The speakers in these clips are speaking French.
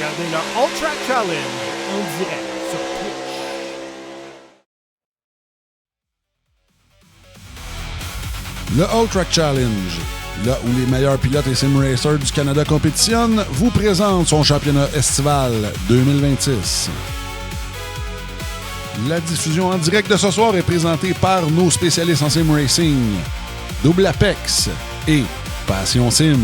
regardez le All Track Challenge en direct sur Twitch. Le All Track Challenge, là où les meilleurs pilotes et sim racers du Canada compétitionnent, vous présente son championnat estival 2026. La diffusion en direct de ce soir est présentée par nos spécialistes en sim racing, Double Apex et Passion Sim.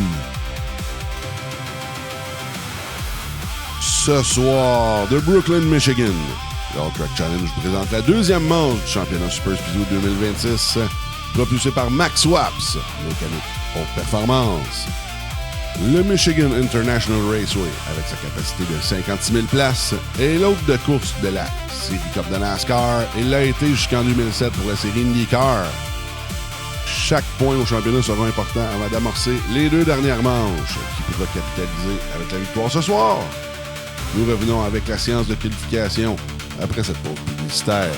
Ce soir, de Brooklyn, Michigan, le All Track Challenge présente la deuxième manche du championnat Super Speedway 2026, propulsé par Max Waps, mécanique haute performance. Le Michigan International Raceway, avec sa capacité de 56 000 places, est l'hôte de course de la série Cup de NASCAR et l'a été jusqu'en 2007 pour la série IndyCar. Chaque point au championnat sera important avant d'amorcer les deux dernières manches, qui pourra capitaliser avec la victoire ce soir. Nous revenons avec la séance de qualification après cette pause publicitaire.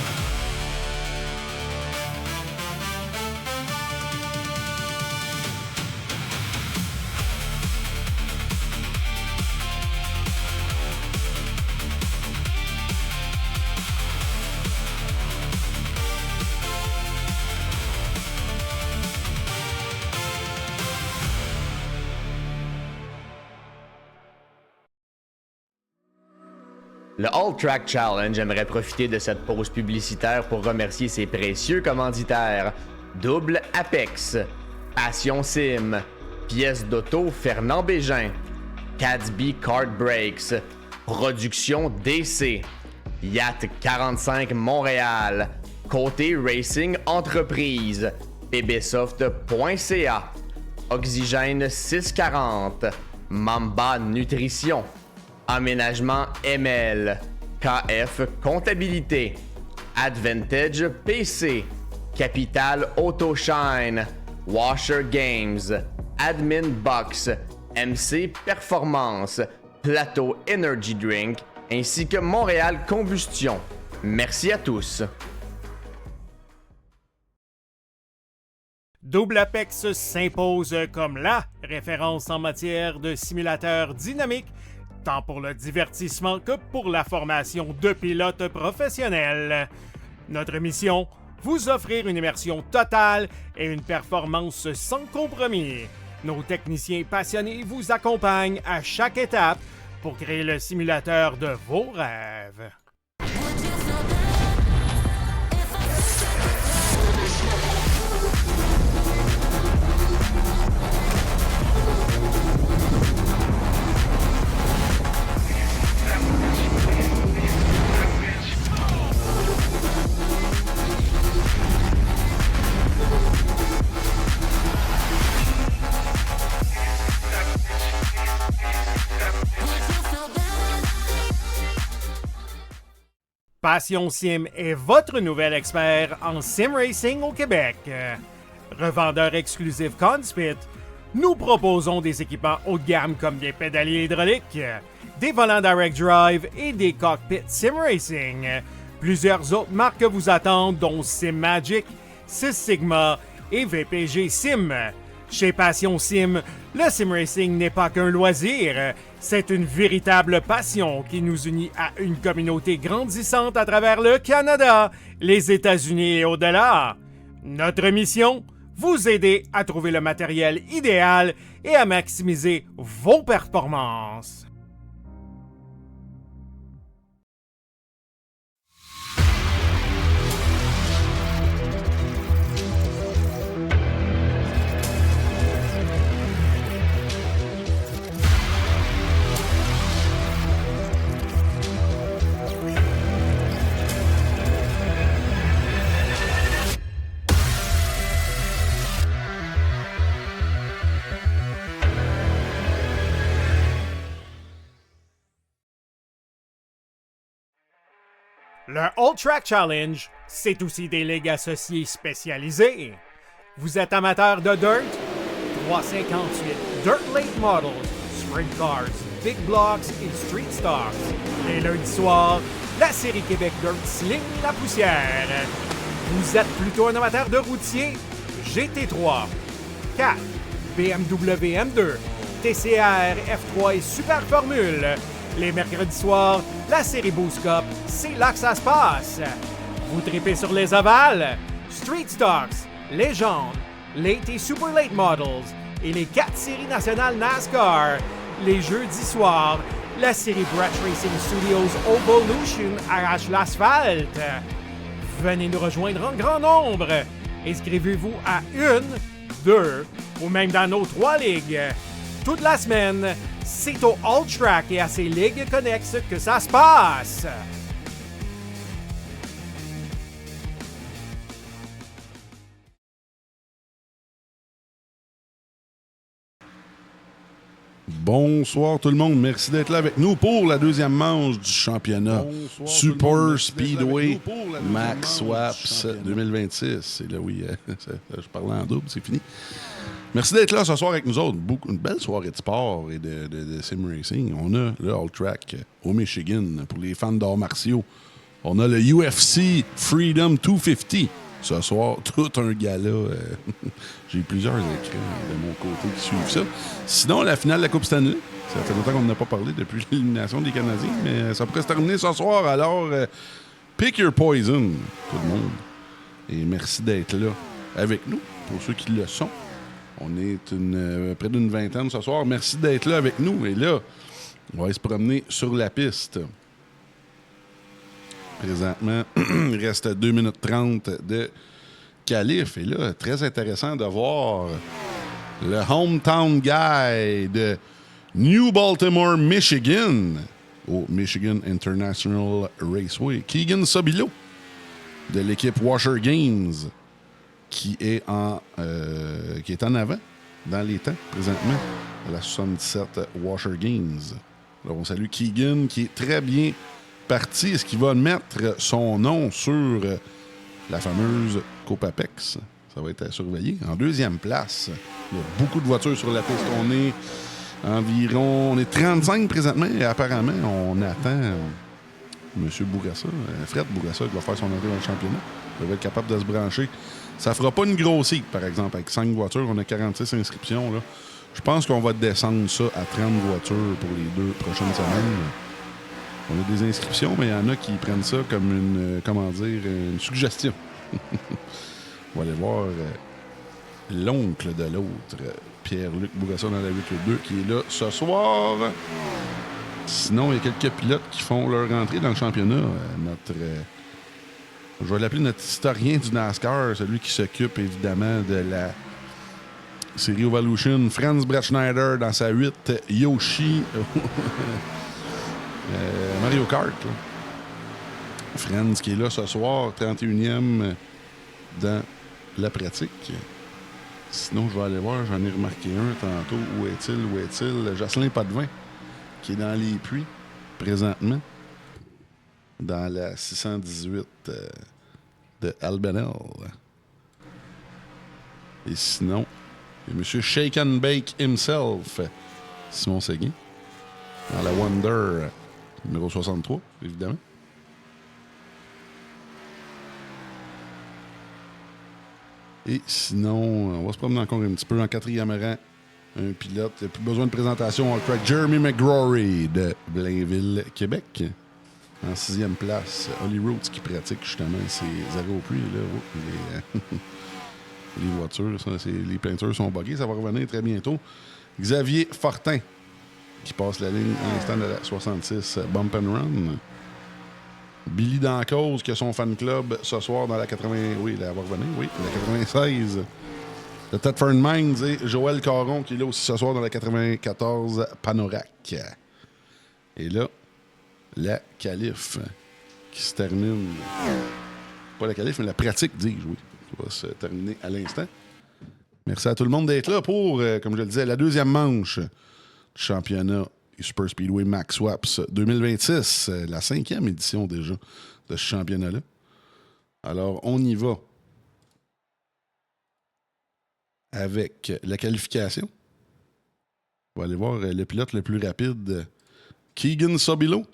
Le All Track Challenge aimerait profiter de cette pause publicitaire pour remercier ses précieux commanditaires. Double Apex, Passion Sim, Pièces d'auto Fernand Bégin, Cadsby Kart Brakes, Production DC, Yacht 45 Montréal, Côté Racing Entreprise, pbsoft.ca, Oxygène 640, Mamba Nutrition, Aménagement ML, KF Comptabilité, Advantage PC, Capital Autoshine, Washer Games, Admin Box, MC Performance, Plateau Energy Drink, ainsi que Montréal Combustion. Merci à tous. Double Apex s'impose comme la référence en matière de simulateurs dynamiques, tant pour le divertissement que pour la formation de pilotes professionnels. Notre mission, vous offrir une immersion totale et une performance sans compromis. Nos techniciens passionnés vous accompagnent à chaque étape pour créer le simulateur de vos rêves. Passion Sim est votre nouvel expert en sim racing au Québec. Revendeur exclusif Conspit, nous proposons des équipements haut de gamme comme des pédaliers hydrauliques, des volants direct drive et des cockpits sim racing. Plusieurs autres marques vous attendent, dont SimMagic, Sys Sigma et VPG Sim. Chez Passion Sim, le sim racing n'est pas qu'un loisir, c'est une véritable passion qui nous unit à une communauté grandissante à travers le Canada, les États-Unis et au-delà. Notre mission, vous aider à trouver le matériel idéal et à maximiser vos performances. Le All Track Challenge, c'est aussi des ligues associées spécialisées. Vous êtes amateur de dirt? 358 Dirt Late Models, Sprint Cars, Big Blocks et Street Stocks. Et lundi soir, la série Québec Dirt sling la poussière. Vous êtes plutôt un amateur de routier? GT3, 4, BMW M2, TCR F3 et Super Formule. Les mercredis soirs, la série Boost Cup, c'est là que ça se passe. Vous tripez sur les ovales, Street Stocks, Légende, Late et Super Late Models et les 4 séries nationales NASCAR. Les jeudis soirs, la série Brett Racing Studios Evolution arrache l'asphalte. Venez nous rejoindre en grand nombre. Inscrivez-vous à 1, 2 ou même dans nos 3 ligues. Toute la semaine, c'est au All Track et à ses ligues connexes que ça se passe. Bonsoir tout le monde, merci d'être là avec nous pour la deuxième manche du championnat Super Speedway Max Swaps 2026. Et là oui, je parlais en double, c'est fini. Merci d'être là ce soir avec nous autres. Une belle soirée de sport et de sim racing. On a le All Track au Michigan pour les fans d'arts martiaux. On a le UFC Freedom 250. Ce soir, tout un gala. J'ai plusieurs écrans de mon côté qui suivent ça. Sinon, la finale de la Coupe Stanley. Ça fait longtemps qu'on n'a pas parlé depuis l'élimination des Canadiens, mais ça pourrait se terminer ce soir. Alors, pick your poison, tout le monde. Et merci d'être là avec nous, pour ceux qui le sont. On est près d'une vingtaine ce soir. Merci d'être là avec nous. Et là, on va aller se promener sur la piste. Présentement, il reste 2 minutes 30 de qualif. Et là, très intéressant de voir le hometown guy de New Baltimore, Michigan, au Michigan International Raceway, Keegan Sobilo, de l'équipe Washer Games, qui est en avant dans les temps, présentement, à la 77 Washer Games. Alors, on salue Keegan, qui est très bien parti. Est-ce qu'il va mettre son nom sur la fameuse Coupe Apex? Ça va être à surveiller. En deuxième place, il y a beaucoup de voitures sur la piste. On est 35 présentement et apparemment, on attend M. Bourassa, Fred Bourassa, qui va faire son entrée dans le championnat. Il va être capable de se brancher. Ça fera pas une grosse équipe, par exemple. Avec 5 voitures, on a 46 inscriptions. Là. Je pense qu'on va descendre ça à 30 voitures pour les 2 prochaines semaines. On a des inscriptions, mais il y en a qui prennent ça comme une suggestion. On va aller voir l'oncle de l'autre, Pierre-Luc Bourassa dans la 882, qui est là ce soir. Sinon, il y a quelques pilotes qui font leur entrée dans le championnat. Je vais l'appeler notre historien du NASCAR, celui qui s'occupe évidemment de la série Evolution, Franz Brettschneider dans sa 8, Yoshi. Mario Kart. Là. Franz qui est là ce soir, 31e dans la pratique. Sinon, je vais aller voir, j'en ai remarqué un tantôt. Où est-il? Jocelyn Potvin, qui est dans les puits, présentement, dans la 618 de Albanel. Et sinon, il y a M. Shake and Bake himself, Simon Séguin, dans la Wonder numéro 63, évidemment. Et sinon, on va se promener encore un petit peu en 4e rang. Un pilote, il n'y a plus besoin de présentation. On crack Jeremy McGrory de Blainville, Québec. En 6e place, Holly Roots qui pratique justement ses arrêts au puits. Là. Les voitures, les peintures sont buggées. Ça va revenir très bientôt. Xavier Fortin qui passe la ligne à l'instant de la 66 Bump and Run. Billy Dancause qui a son fan club ce soir dans la 80... Oui, elle va revenir, oui. La 96 de Thetford Mines et Joël Caron qui est là aussi ce soir dans la 94 Panorac. Et là, la qualif qui se termine... Pas la qualif, mais la pratique, dis-je, oui. Qui va se terminer à l'instant. Merci à tout le monde d'être là pour, comme je le disais, la deuxième manche du championnat Super Speedway Max Swaps 2026, la 5e édition déjà de ce championnat-là. Alors, on y va avec la qualification. On va aller voir le pilote le plus rapide, Keegan Sobilo,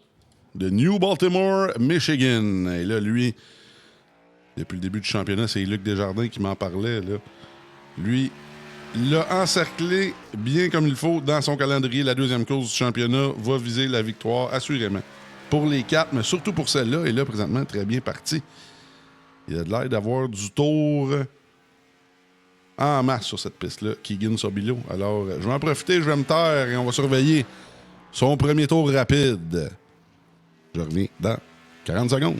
de New Baltimore, Michigan. Et là, lui, depuis le début du championnat, c'est Luc Desjardins qui m'en parlait. Là. Lui, l'a encerclé bien comme il faut dans son calendrier. La deuxième course du championnat va viser la victoire, assurément. Pour les 4, mais surtout pour celle-là. Et là, présentement, très bien parti. Il a de l'air d'avoir du tour en masse sur cette piste-là, Keegan Sobilo. Alors, je vais en profiter, je vais me taire et on va surveiller son premier tour rapide. Je reviens dans 40 secondes.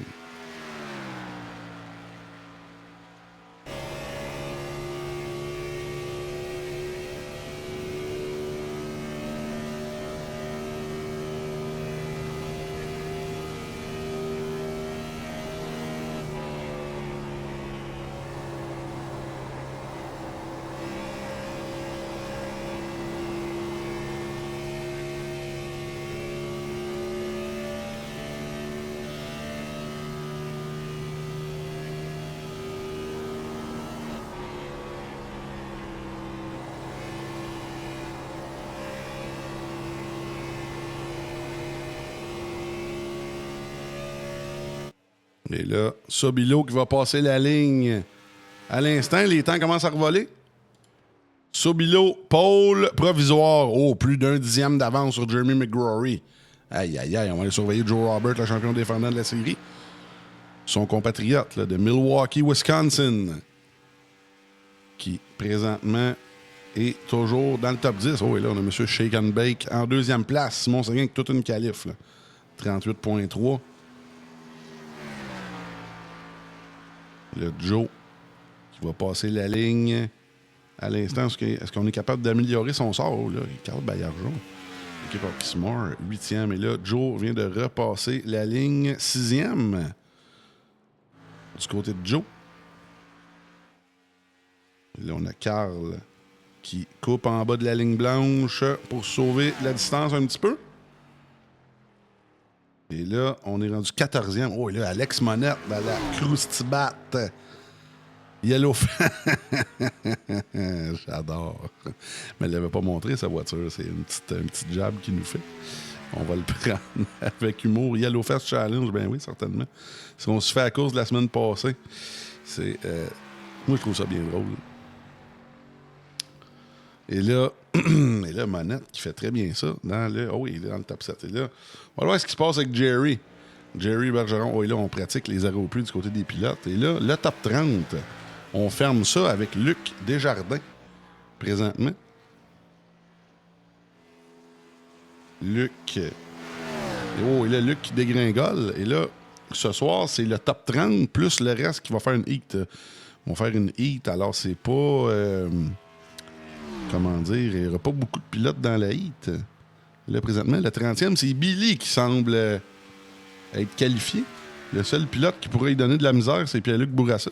Et là, Sobilo qui va passer la ligne. À l'instant, les temps commencent à revoler. Sobilo, pole provisoire. Oh, plus d'un dixième d'avance sur Jeremy McGrory. Aïe, aïe, aïe. On va aller surveiller Joe Robert, le champion défendant de la série. Son compatriote là, de Milwaukee, Wisconsin. Qui, présentement, est toujours dans le top 10. Oh, et là, on a M. Shake and Bake en deuxième place. Simon Seguin avec toute une qualif. 38,3. Le Joe qui va passer la ligne à l'instant. Est-ce qu'on est capable d'améliorer son sort? Là? Carl Baillargeon, équipe Oxmoor, 8e. Et là, Joe vient de repasser la ligne 6e. Du côté de Joe. Et là, on a Carl qui coupe en bas de la ligne blanche pour sauver la distance un petit peu. Et là, on est rendu 14e. Oh, et là, Alex Monette dans la Croustibat. Yellow. J'adore. Mais elle l'avait pas montré, sa voiture. C'est un petit jab qu'il nous fait. On va le prendre avec humour. Yellow Fest Challenge, ben oui, certainement. Si on se fait à cause de la semaine passée, c'est... moi, je trouve ça bien drôle. Et là, Monette qui fait très bien ça. Oh, il est dans le top 7. Et là, on va voir ce qui se passe avec Jerry. Jerry Bergeron. Oh, et là, on pratique les arrêts au plus du côté des pilotes. Et là, le top 30, on ferme ça avec Luc Desjardins, présentement. Luc. Oh, et là, Luc qui dégringole. Et là, ce soir, c'est le top 30 plus le reste qui va faire une heat. Ils vont faire une heat. Alors, c'est pas... comment dire, il n'y aura pas beaucoup de pilotes dans la heat. Là, présentement, le 30e, c'est Billy qui semble être qualifié. Le seul pilote qui pourrait y donner de la misère, c'est Pierre-Luc Bourassa.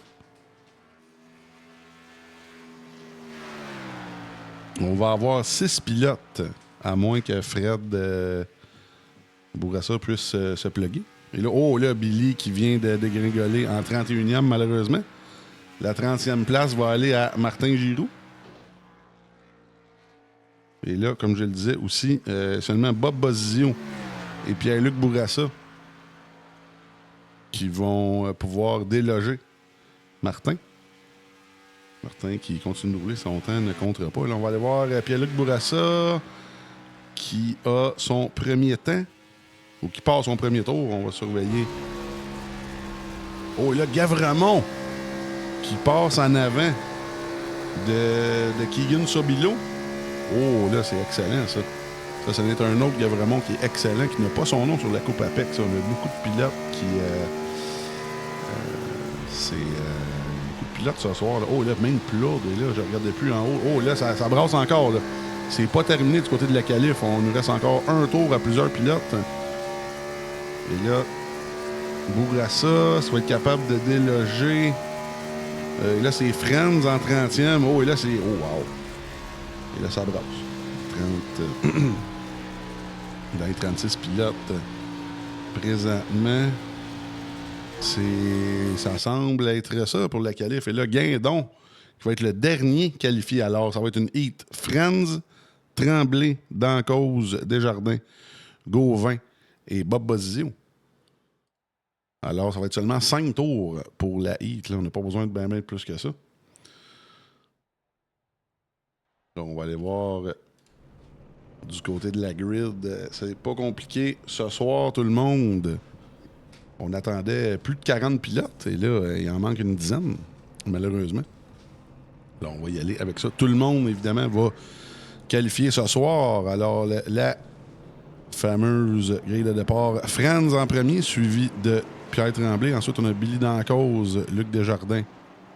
On va avoir 6 pilotes, à moins que Fred Bourassa puisse se plugger. Et là, oh là, Billy qui vient de dégringoler en 31e, malheureusement. La 30e place va aller à Martin Giroux. Et là, comme je le disais aussi, seulement Bob Bozizio et Pierre-Luc Bourassa qui vont pouvoir déloger Martin. Martin qui continue de rouler, son temps ne comptera pas. Là, on va aller voir Pierre-Luc Bourassa qui a son premier temps ou qui part son premier tour. On va surveiller. Oh, et là, Gavramon qui passe en avant de Keegan Sobilo. Oh, là, c'est excellent, ça. Ça n'est un autre Gavramon qui est excellent, qui n'a pas son nom sur la Coupe Apex. On a beaucoup de pilotes qui... c'est... beaucoup de pilotes ce soir. Là. Oh, là, même Plourde est là. Je ne regardais plus en haut. Oh, là, ça brasse encore, là. C'est pas terminé du côté de la qualif. On nous reste encore un tour à plusieurs pilotes. Et là, Bourassa, ça va être capable de déloger. Et là, c'est Friends en 30e. Oh, et là, c'est... Oh, wow! Et là, ça brasse. 30... dans les 36 pilotes, présentement, ça semble être ça pour la qualif. Et là, Guindon, qui va être le dernier qualifié. Alors, ça va être une heat. Friends, Tremblay, Dancause, Desjardins, Gauvin et Bob Bozizio. Alors, ça va être seulement 5 tours pour la heat. Là. On n'a pas besoin de bien plus que ça. Là, on va aller voir du côté de la grid. C'est pas compliqué. Ce soir, tout le monde, on attendait plus de 40 pilotes. Et là, il en manque une dizaine, malheureusement. Là, on va y aller avec ça. Tout le monde, évidemment, va qualifier ce soir. Alors, la fameuse grille de départ. Franz en premier, suivi de Pierre Tremblay. Ensuite, on a Billy Dancause, Luc Desjardins,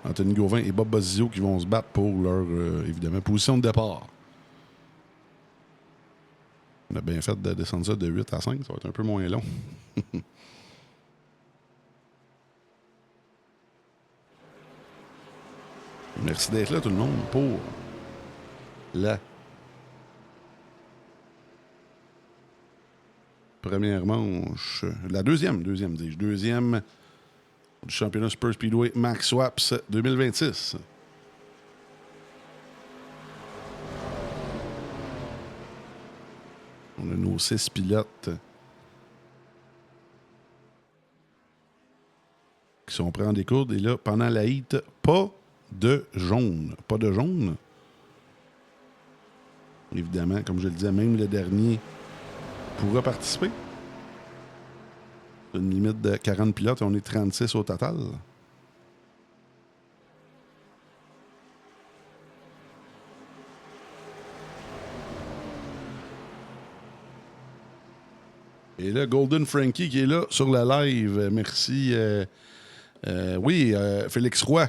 Anthony Gauvin et Bob Bozio qui vont se battre pour leur, évidemment, position de départ. On a bien fait de descendre ça de 8 à 5. Ça va être un peu moins long. Merci d'être là, tout le monde, pour la première manche. La deuxième du championnat Super Speedway Max Swaps 2026. On a nos 6 pilotes qui sont prêts en découdre. Et là, pendant la heat, pas de jaune. Pas de jaune. Évidemment, comme je le disais, même le dernier pourra participer. Une limite de 40 pilotes et on est 36 au total. Et là, Golden Frankie qui est là sur la live. Merci. Oui, Félix Roy,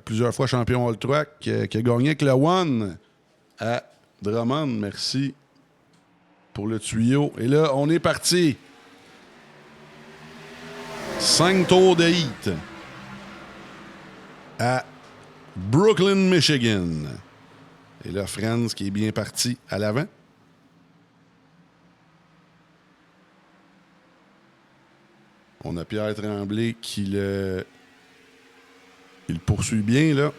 plusieurs fois champion All-Track, qui a gagné avec le One à Drummond. Merci pour le tuyau. Et là, on est parti. 5 tours de heat à Brooklyn, Michigan. Et là, Franz qui est bien parti à l'avant. On a Pierre Tremblay qui le poursuit bien, là.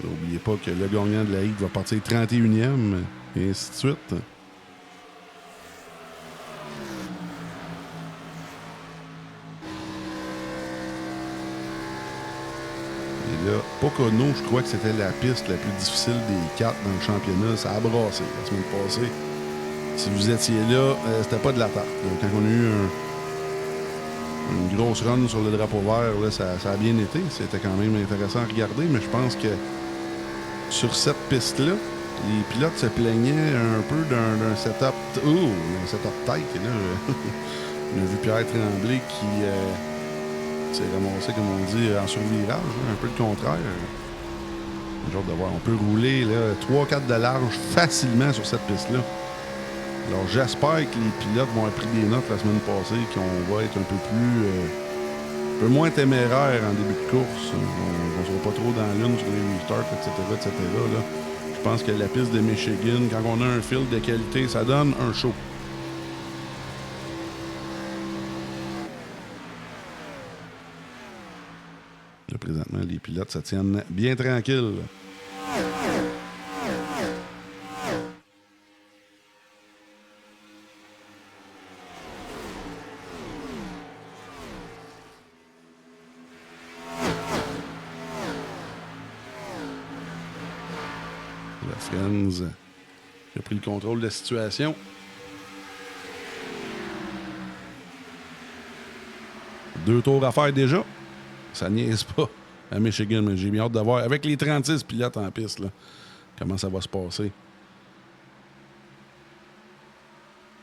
N'oubliez pas que le gagnant de la heat va partir 31e, et ainsi de suite. Et là, Pocono, je crois que c'était la piste la plus difficile des 4 dans le championnat. Ça a brassé la semaine passée. Si vous étiez là, c'était pas de la tarte. Donc, quand on a eu une grosse run sur le drapeau vert, là, ça a bien été. C'était quand même intéressant à regarder, mais je pense que sur cette piste-là, les pilotes se plaignaient un peu d'un setup... un setup tight. Et là, on a vu Pierre Tremblay qui s'est ramassé, comme on dit, en survirage, un peu le contraire. Genre de voir, on peut rouler 3-4 de large facilement sur cette piste-là. Alors, j'espère que les pilotes vont avoir pris des notes la semaine passée, qu'on va être un peu moins téméraire en début de course. On ne sera pas trop dans l'une sur les restarts, etc. Là. Je pense que la piste de Michigan, quand on a un fil de qualité, ça donne un show. Là, présentement, les pilotes se tiennent bien tranquilles. Franz qui a pris le contrôle de la situation. Deux tours à faire déjà. Ça niaise pas à Michigan, mais j'ai bien hâte de voir avec les 36 pilotes en piste là, comment ça va se passer.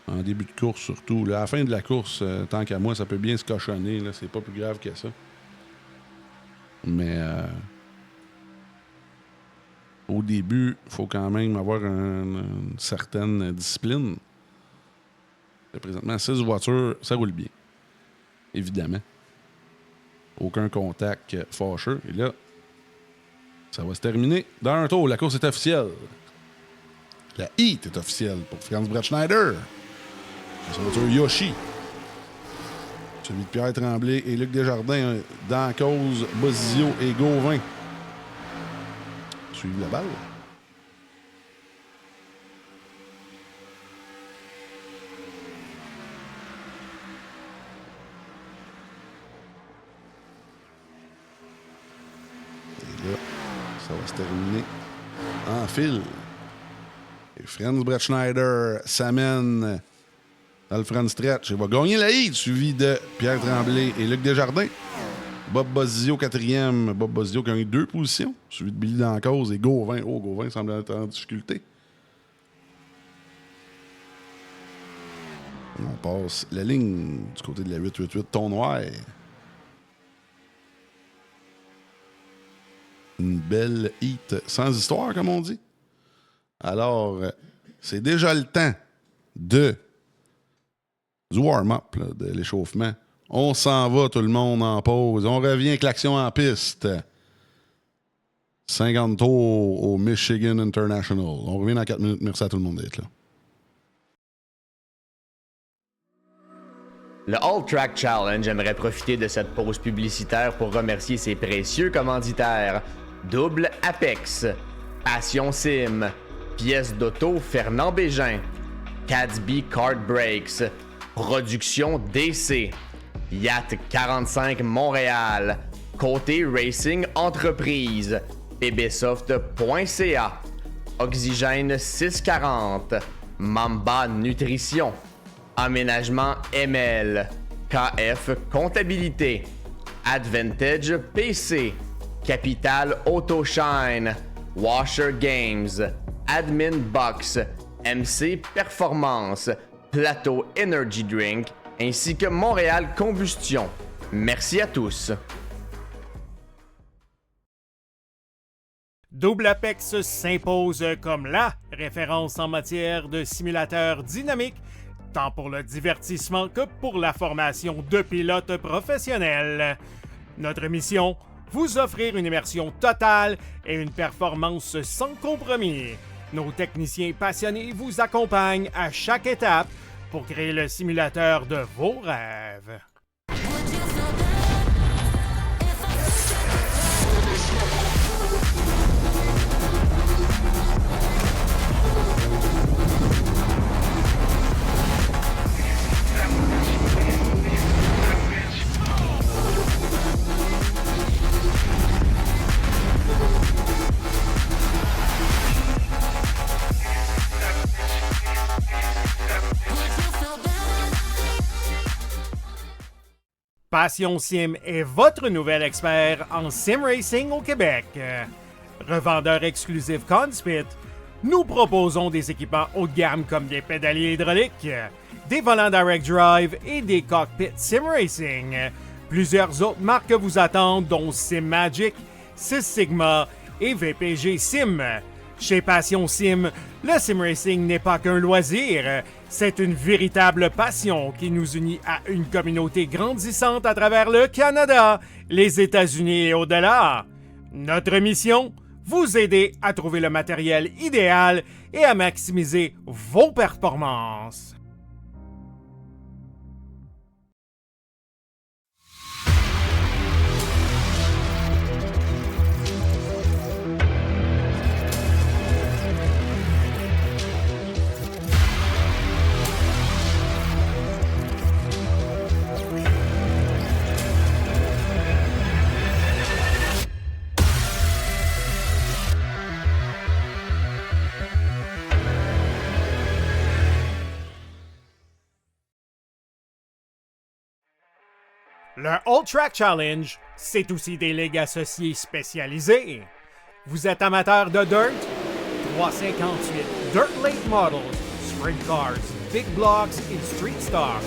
En début de course surtout. Là, à la fin de la course, tant qu'à moi, ça peut bien se cochonner. Là, c'est pas plus grave que ça. Mais au début, il faut quand même avoir une certaine discipline. Là, présentement, 6 voitures, ça roule bien. Évidemment. Aucun contact fâcheux. Et là, ça va se terminer dans un tour. La course est officielle. La heat est officielle pour Franz Brettschneider. Sa voiture Yoshi. Celui de Pierre Tremblay et Luc Desjardins, Dancause, Bozio et Gauvin suivent la balle. Et là, ça va se terminer en file. Et Franz Brettschneider s'amène dans le front stretch. Il va gagner la heat, suivi de Pierre Tremblay et Luc Desjardins. Bob Bozizio, quatrième. Bob Bozizio qui a eu 2 positions, suivi de Billy Dancause et Gauvin. Oh, Gauvin semble être en difficulté. On passe la ligne du côté de la 888 Ton Noir. Une belle heat sans histoire, comme on dit. Alors, c'est déjà le temps du warm-up, là, de l'échauffement. On s'en va, tout le monde, en pause. On revient avec l'action en piste. 50 tours au Michigan International. On revient dans 4 minutes. Merci à tout le monde d'être là. Le All Track Challenge aimerait profiter de cette pause publicitaire pour remercier ses précieux commanditaires. Double Apex, Passion Sim, Pièces d'auto Fernand Bégin, Cadsby Kart Brakes, Production DC, Yacht 45 Montréal, Côté Racing Entreprise, pbsoft.ca, Oxygène 640, Mamba Nutrition, Aménagement ML, KF Comptabilité, Advantage PC, Capital Autoshine, Washer Games, Admin Box, MC Performance, Plateau Energy Drink, ainsi que Montréal Combustion. Merci à tous. Double Apex s'impose comme la référence en matière de simulateurs dynamiques, tant pour le divertissement que pour la formation de pilotes professionnels. Notre mission, vous offrir une immersion totale et une performance sans compromis. Nos techniciens passionnés vous accompagnent à chaque étape pour créer le simulateur de vos rêves. Passion Sim est votre nouvel expert en sim racing au Québec. Revendeur exclusif Conspit, nous proposons des équipements haut de gamme comme des pédaliers hydrauliques, des volants direct drive et des cockpits sim racing. Plusieurs autres marques vous attendent, dont Sim Magic, Sys Sigma et VPG Sim. Chez Passion Sim, le sim racing n'est pas qu'un loisir, c'est une véritable passion qui nous unit à une communauté grandissante à travers le Canada, les États-Unis et au-delà. Notre mission, vous aider à trouver le matériel idéal et à maximiser vos performances. Le All Track Challenge, c'est aussi des ligues associées spécialisées. Vous êtes amateur de dirt? 358 Dirt Late Models, Sprint Cars, Big Blocks et Street Stocks.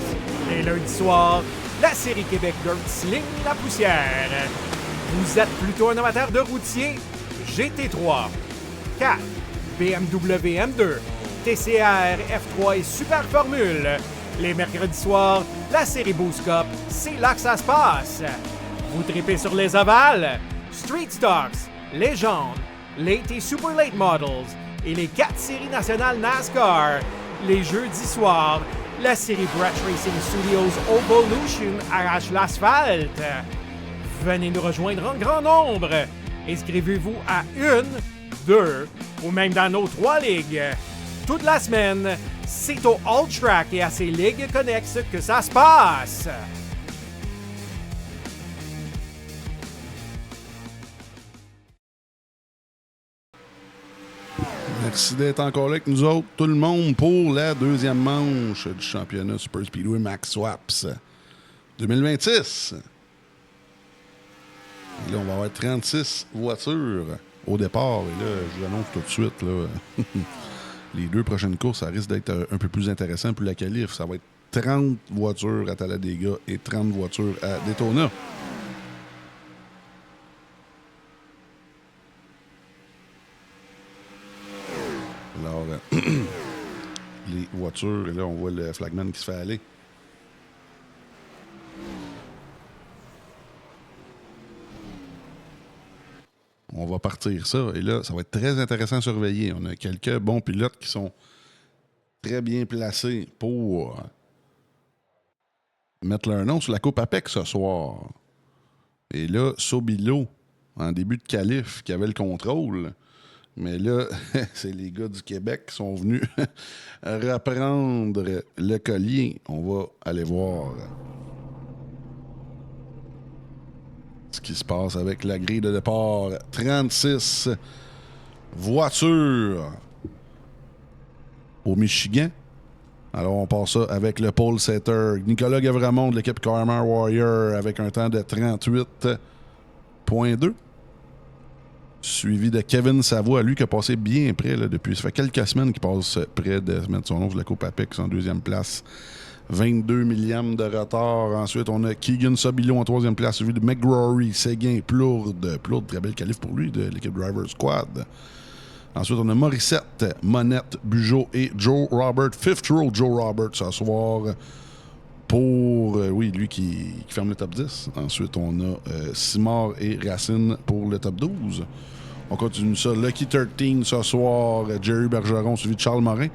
Les lundis soirs, la série Québec Dirt sling la poussière. Vous êtes plutôt un amateur de routier? GT3, 4, BMW M2, TCR, F3 et Super Formule. Les mercredis soirs, la série Boost Cup, c'est là que ça se passe. Vous tripez sur les ovales, Street Stocks, Légende, Late et Super Late Models et les 4 séries nationales NASCAR. Les jeudis soirs, la série Brett Racing Studios Evolution arrache l'asphalte. Venez nous rejoindre en grand nombre. Inscrivez-vous à 1, 2 ou même dans nos 3 ligues. Toute la semaine, c'est au All Track et à ses ligues connexes que ça se passe. Merci d'être encore là avec nous autres, tout le monde, pour la deuxième manche du championnat Super Speedway Max Swaps 2026. Et là, on va avoir 36 voitures au départ. Et là, je vous annonce tout de suite, là, les 2 prochaines courses, ça risque d'être un peu plus intéressant pour la qualif. Ça va être 30 voitures à Talladega et 30 voitures à Daytona. Alors, les voitures, et là, on voit le flagman qui se fait aller. On va partir ça. Et là, ça va être très intéressant à surveiller. On a quelques bons pilotes qui sont très bien placés pour mettre leur nom sur la Coupe Apex ce soir. Et là, Sobilo, en début de qualif, qui avait le contrôle. Mais là, c'est les gars du Québec qui sont venus reprendre le collier. On va aller voir ce qui se passe avec la grille de départ. 36 voitures au Michigan. Alors, on passe ça avec le pole setter. Nicolas Gavramont de l'équipe Karma Warrior avec un temps de 38.2. Suivi de Kevin Savoie, lui qui a passé bien près là, depuis. Ça fait quelques semaines qu'il passe près de mettre son nom sur la Coupe Apex en 2e place. 22 millièmes de retard. Ensuite, on a Keegan Sobilo en 3e place, suivi de McGrory, Séguin, Plourde. Plourde, très belle qualif pour lui de l'équipe Driver Squad. Ensuite, on a Morissette, Monette, Bugeaud et Joe Robert. 5th row Joe Robert ce soir pour, lui qui ferme le top 10. Ensuite, on a Simard et Racine pour le top 12. On continue ça. Lucky 13 ce soir, Jerry Bergeron suivi de Charles Morin.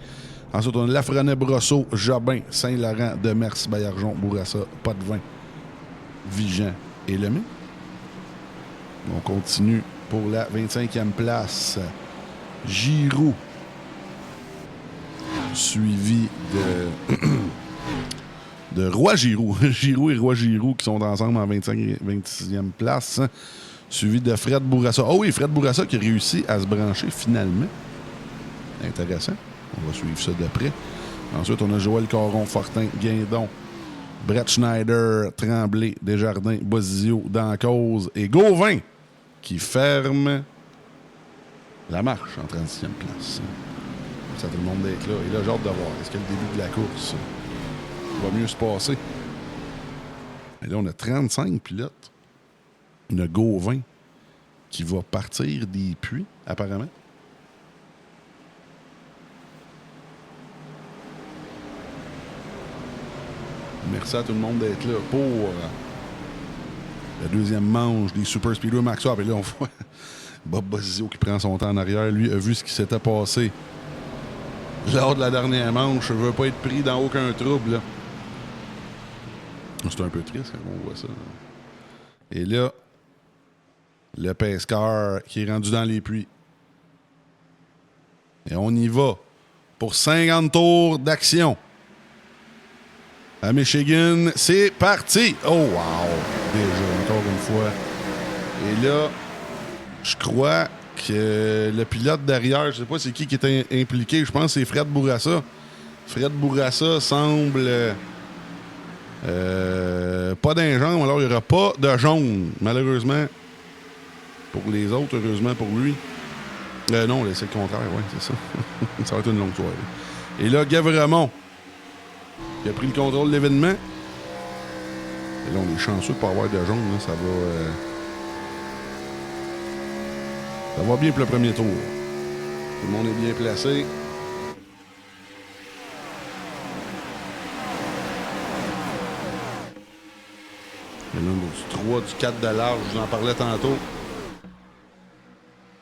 Ensuite, on a Lafrenière-Brosseau, Jobin, Saint-Laurent, Demers, Baillargeon, Bourassa, Potvin, Vigent et Lemay. On continue pour la 25e place. Giroux, suivi de Roy Giroux. Giroux et Roy Giroux qui sont ensemble en 25 et 26e place. Suivi de Fred Bourassa. Oh oui, Fred Bourassa qui a réussi à se brancher finalement. Intéressant. On va suivre ça de près. Ensuite, on a Joël Caron, Fortin, Guindon, Brett Schneider, Tremblay, Desjardins, Bozizio, Dancause et Gauvin qui ferme la marche en 36e place. Ça tout le monde d'être là. Et là, j'ai hâte de voir. Est-ce que le début de la course va mieux se passer? Et là, on a 35 pilotes. On a Gauvin qui va partir des puits, apparemment. Merci à tout le monde d'être là pour la deuxième manche des Super Speedway Max Up. Et là, on voit Bob Bozizio qui prend son temps en arrière. Lui a vu ce qui s'était passé lors de la dernière manche. Il ne veut pas être pris dans aucun trouble. Là. C'est un peu triste quand on voit ça. Et là, le pescar qui est rendu dans les puits. Et on y va pour 50 tours d'action. À Michigan, c'est parti! Oh, wow! Déjà, encore une fois. Et là, je crois que le pilote derrière, je sais pas c'est qui est impliqué, je pense que c'est Fred Bourassa. Fred Bourassa semble pas d'un genre, alors il n'y aura pas de jaune, malheureusement. Pour les autres, heureusement pour lui. Non, c'est le contraire, ouais, c'est ça. Ça va être une longue soirée. Et là, Gavramont, qui a pris le contrôle de l'événement. Et là, on est chanceux de ne pas avoir de jaune. Là. Ça va bien pour le premier tour. Tout le monde est bien placé. Et là, du 3, du 4 de large, je vous en parlais tantôt.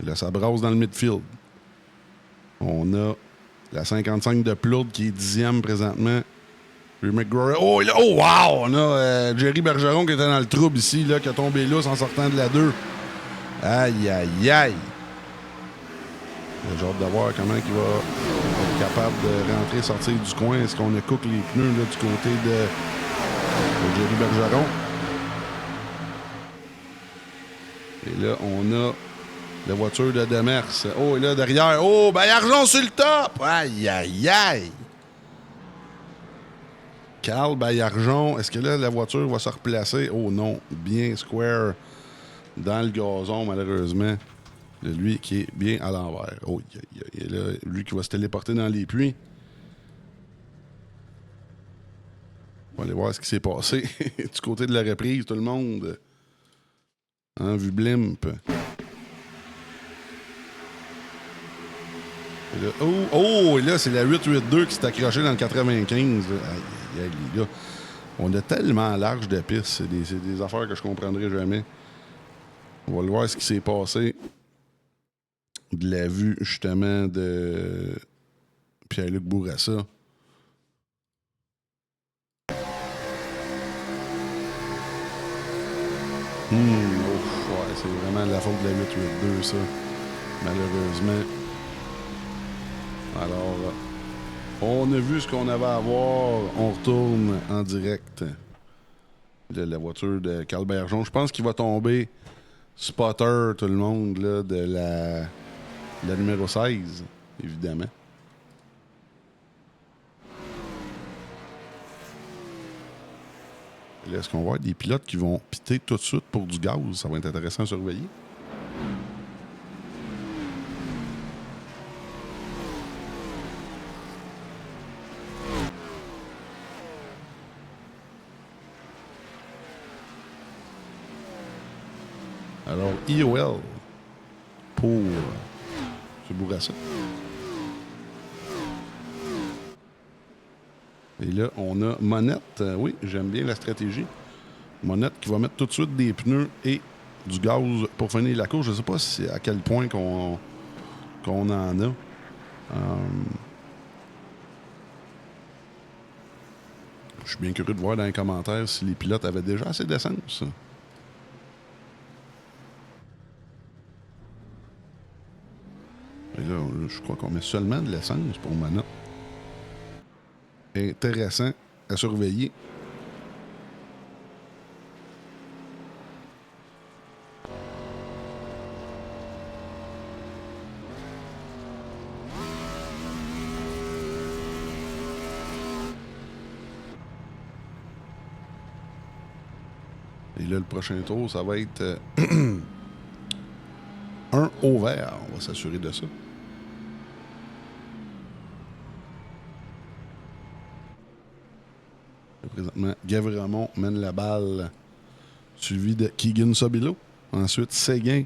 Et là, ça brasse dans le midfield. On a la 55 de Plourde qui est 10e présentement. Oh, là, oh, wow! On a Jerry Bergeron qui était dans le trouble ici, là, qui a tombé là en sortant de la 2. Aïe, aïe, aïe! J'ai hâte de voir comment il va être capable de rentrer, sortir du coin. Est-ce qu'on a cook les pneus là, du côté de Jerry Bergeron? Et là, on a La voiture de Demers. Oh, et là, derrière. Oh, Baillargeon sur le top! Aïe, aïe, aïe! Carl Baillargeon. Est-ce que là, la voiture va se replacer? Oh non, bien square dans le gazon, malheureusement. Lui qui est bien à l'envers. Oh, et là, lui qui va se téléporter dans les puits. On va aller voir ce qui s'est passé du côté de la reprise, tout le monde. Hein, vu Blimp. Et là, et là, c'est la 882 qui s'est accrochée dans le 95. Aïe, aïe, les gars. On a tellement large de pistes. C'est des affaires que je comprendrai jamais. On va le voir ce qui s'est passé. De la vue, justement, de Pierre-Luc Bourassa. Ouais, c'est vraiment la faute de la 882, ça. Malheureusement. Alors, on a vu ce qu'on avait à voir. On retourne en direct de la voiture de Carl Bergeron. Je pense qu'il va tomber spotter, tout le monde, là, de la numéro 16, évidemment. Là, est-ce qu'on va avoir des pilotes qui vont piter tout de suite pour du gaz? Ça va être intéressant à surveiller. Alors, IOL pour ce Bourassa. Et là, on a Monette. Oui, j'aime bien la stratégie. Monette qui va mettre tout de suite des pneus et du gaz pour finir la course. Je ne sais pas à quel point qu'on en a. Je suis bien curieux de voir dans les commentaires si les pilotes avaient déjà assez d'essence. Et là, je crois qu'on met seulement de l'essence pour Monette. Intéressant à surveiller. Et là, le prochain tour, ça va être un au vert. On va s'assurer de ça. Présentement, Gavramon mène la balle, suivi de Keegan Sobilo. Ensuite, Séguin,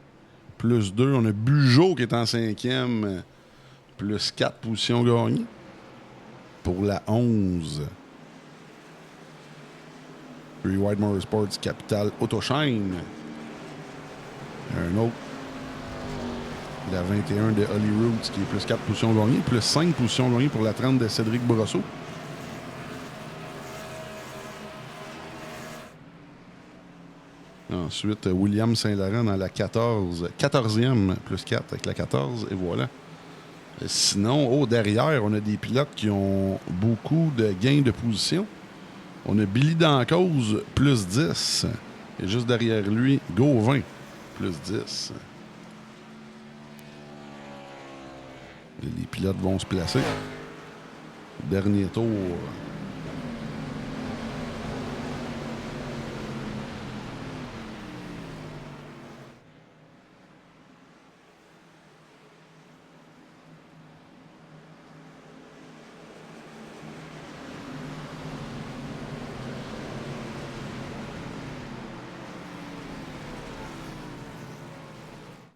plus 2. On a Bugeaud qui est en 5e, plus 4 positions gagnées. Pour la 11, Rewide Motorsports Capital Autoshine. Un autre, la 21 de Holly Roots qui est plus 4 positions gagnées, plus 5 positions gagnées pour la 30 de Cédric Bourasseau. Ensuite, William Saint-Laurent dans la 14e, plus 4 avec la 14, et voilà. Sinon, derrière, on a des pilotes qui ont beaucoup de gains de position. On a Billy Dancause, plus 10. Et juste derrière lui, Gauvin, plus 10. Et les pilotes vont se placer. Dernier tour.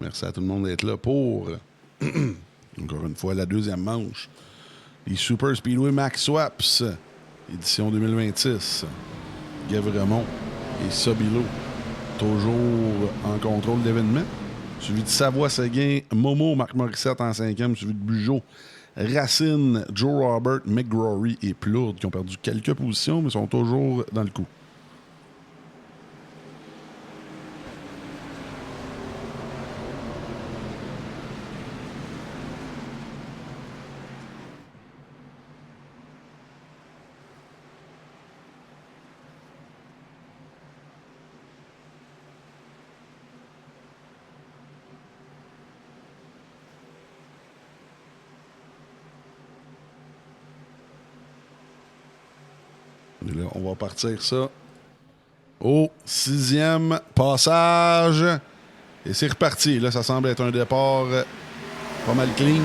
Merci à tout le monde d'être là pour, encore une fois, la deuxième manche. Les Super Speedway Max Swaps, édition 2026. Gavremont et Sobilo, toujours en contrôle d'événement. Suivi de Savoie-Séguin, Momo, Marc Morissette en 5e, suivi de Bugeaud, Racine, Joe Robert, McGrory et Plourde, qui ont perdu quelques positions, mais sont toujours dans le coup. Et là, on va partir ça au 6e passage. Et c'est reparti. Là, ça semble être un départ pas mal clean.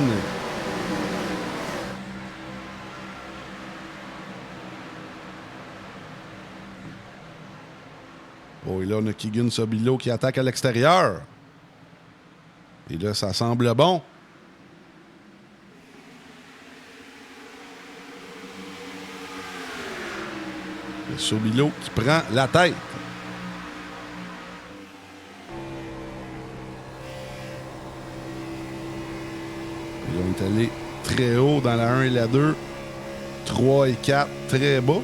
Oh, et là, on a Keegan Sobilo qui attaque à l'extérieur. Et là, ça semble bon. Le Sobilo qui prend la tête. Et là, on est allé très haut dans la 1 et la 2. 3 et 4, très bas.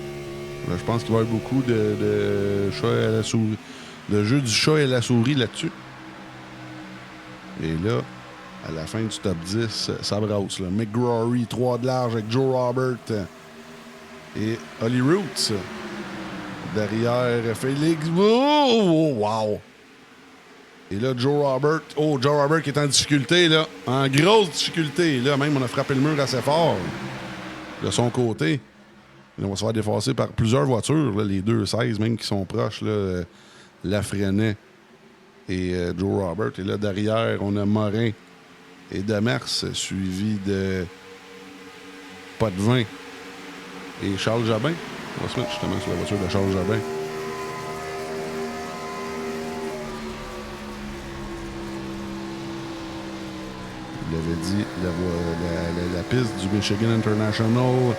Là, je pense qu'il va y avoir beaucoup de chat à la souris. De jeu du chat et la souris là-dessus. Et là, à la fin du top 10, ça brasse. Là. Mick Grory, 3 de large avec Joe Robert et Holly Roots. Derrière, Félix. Oh, wow! Et là, Joe Robert. Oh, Joe Robert qui est en difficulté, là. En grosse difficulté. Là, même, on a frappé le mur assez fort. De son côté. On va se faire défasser par plusieurs voitures. Là, les 2-16, même qui sont proches. Là, Lafrenet et Joe Robert. Et là, derrière, on a Morin et Demers, suivi de Potvin et Charles Jobin. On va se mettre justement sur la voiture de Charles Jobin. Je l'avais dit, la piste du Michigan International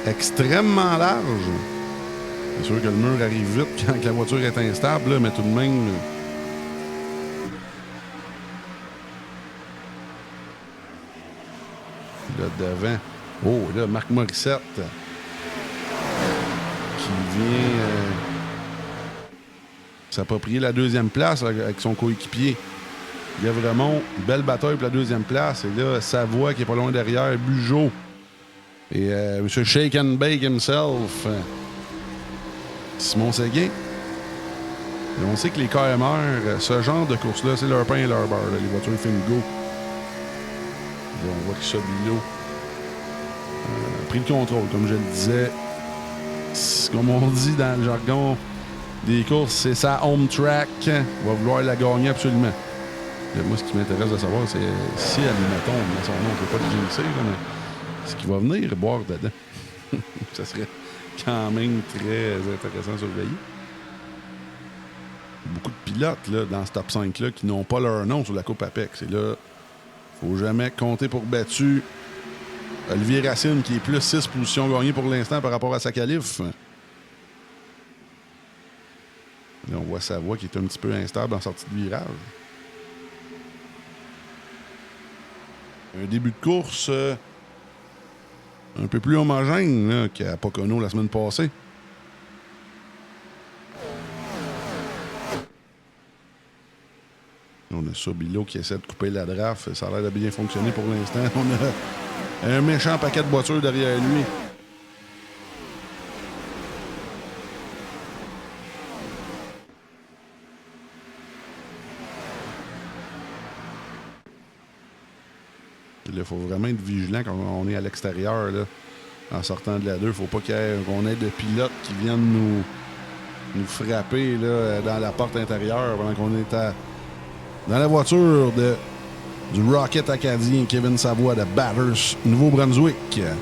extrêmement large. C'est sûr que le mur arrive vite quand la voiture est instable, là, mais tout de même... Là, devant. Oh, là, Marc Morissette qui vient s'approprier la 2e place avec son coéquipier. Il y a vraiment une belle bataille pour la 2e place. Et là, Savoie qui est pas loin derrière, Bugeaud. Et M. Shake and Bake himself, Simon Séguin. Et on sait que les KMR, ce genre de course-là, c'est leur pain et leur beurre. Là, les voitures Fingo. Et on voit que Sobilo a pris le contrôle, comme je le disais. Comme on dit dans le jargon des courses, c'est sa home track. On va vouloir la gagner absolument. Et moi, ce qui m'intéresse de savoir, c'est si, admettons, dans son nom, on ne peut pas le jinxer, mais ce qu'il va venir boire dedans. Ça serait quand même très intéressant à surveiller. Beaucoup de pilotes là, dans ce top 5-là qui n'ont pas leur nom sur la Coupe Apex. Et là, il ne faut jamais compter pour battu Olivier Racine, qui est plus 6 positions gagnées pour l'instant par rapport à sa qualif. Là, on voit Savoie qui est un petit peu instable en sortie de virage. Un début de course un peu plus homogène qu'à Pocono la semaine passée. On a Sobilo qui essaie de couper la draft. Ça a l'air de bien fonctionner pour l'instant. On a un méchant paquet de voitures derrière lui. Il faut vraiment être vigilant quand on est à l'extérieur, là, en sortant de la 2. Il ne faut pas qu'on ait de pilotes qui viennent nous frapper là, dans la porte intérieure pendant qu'on est dans la voiture du Rocket acadien Kevin Savoie de Bathurst, Nouveau-Brunswick. N'oubliez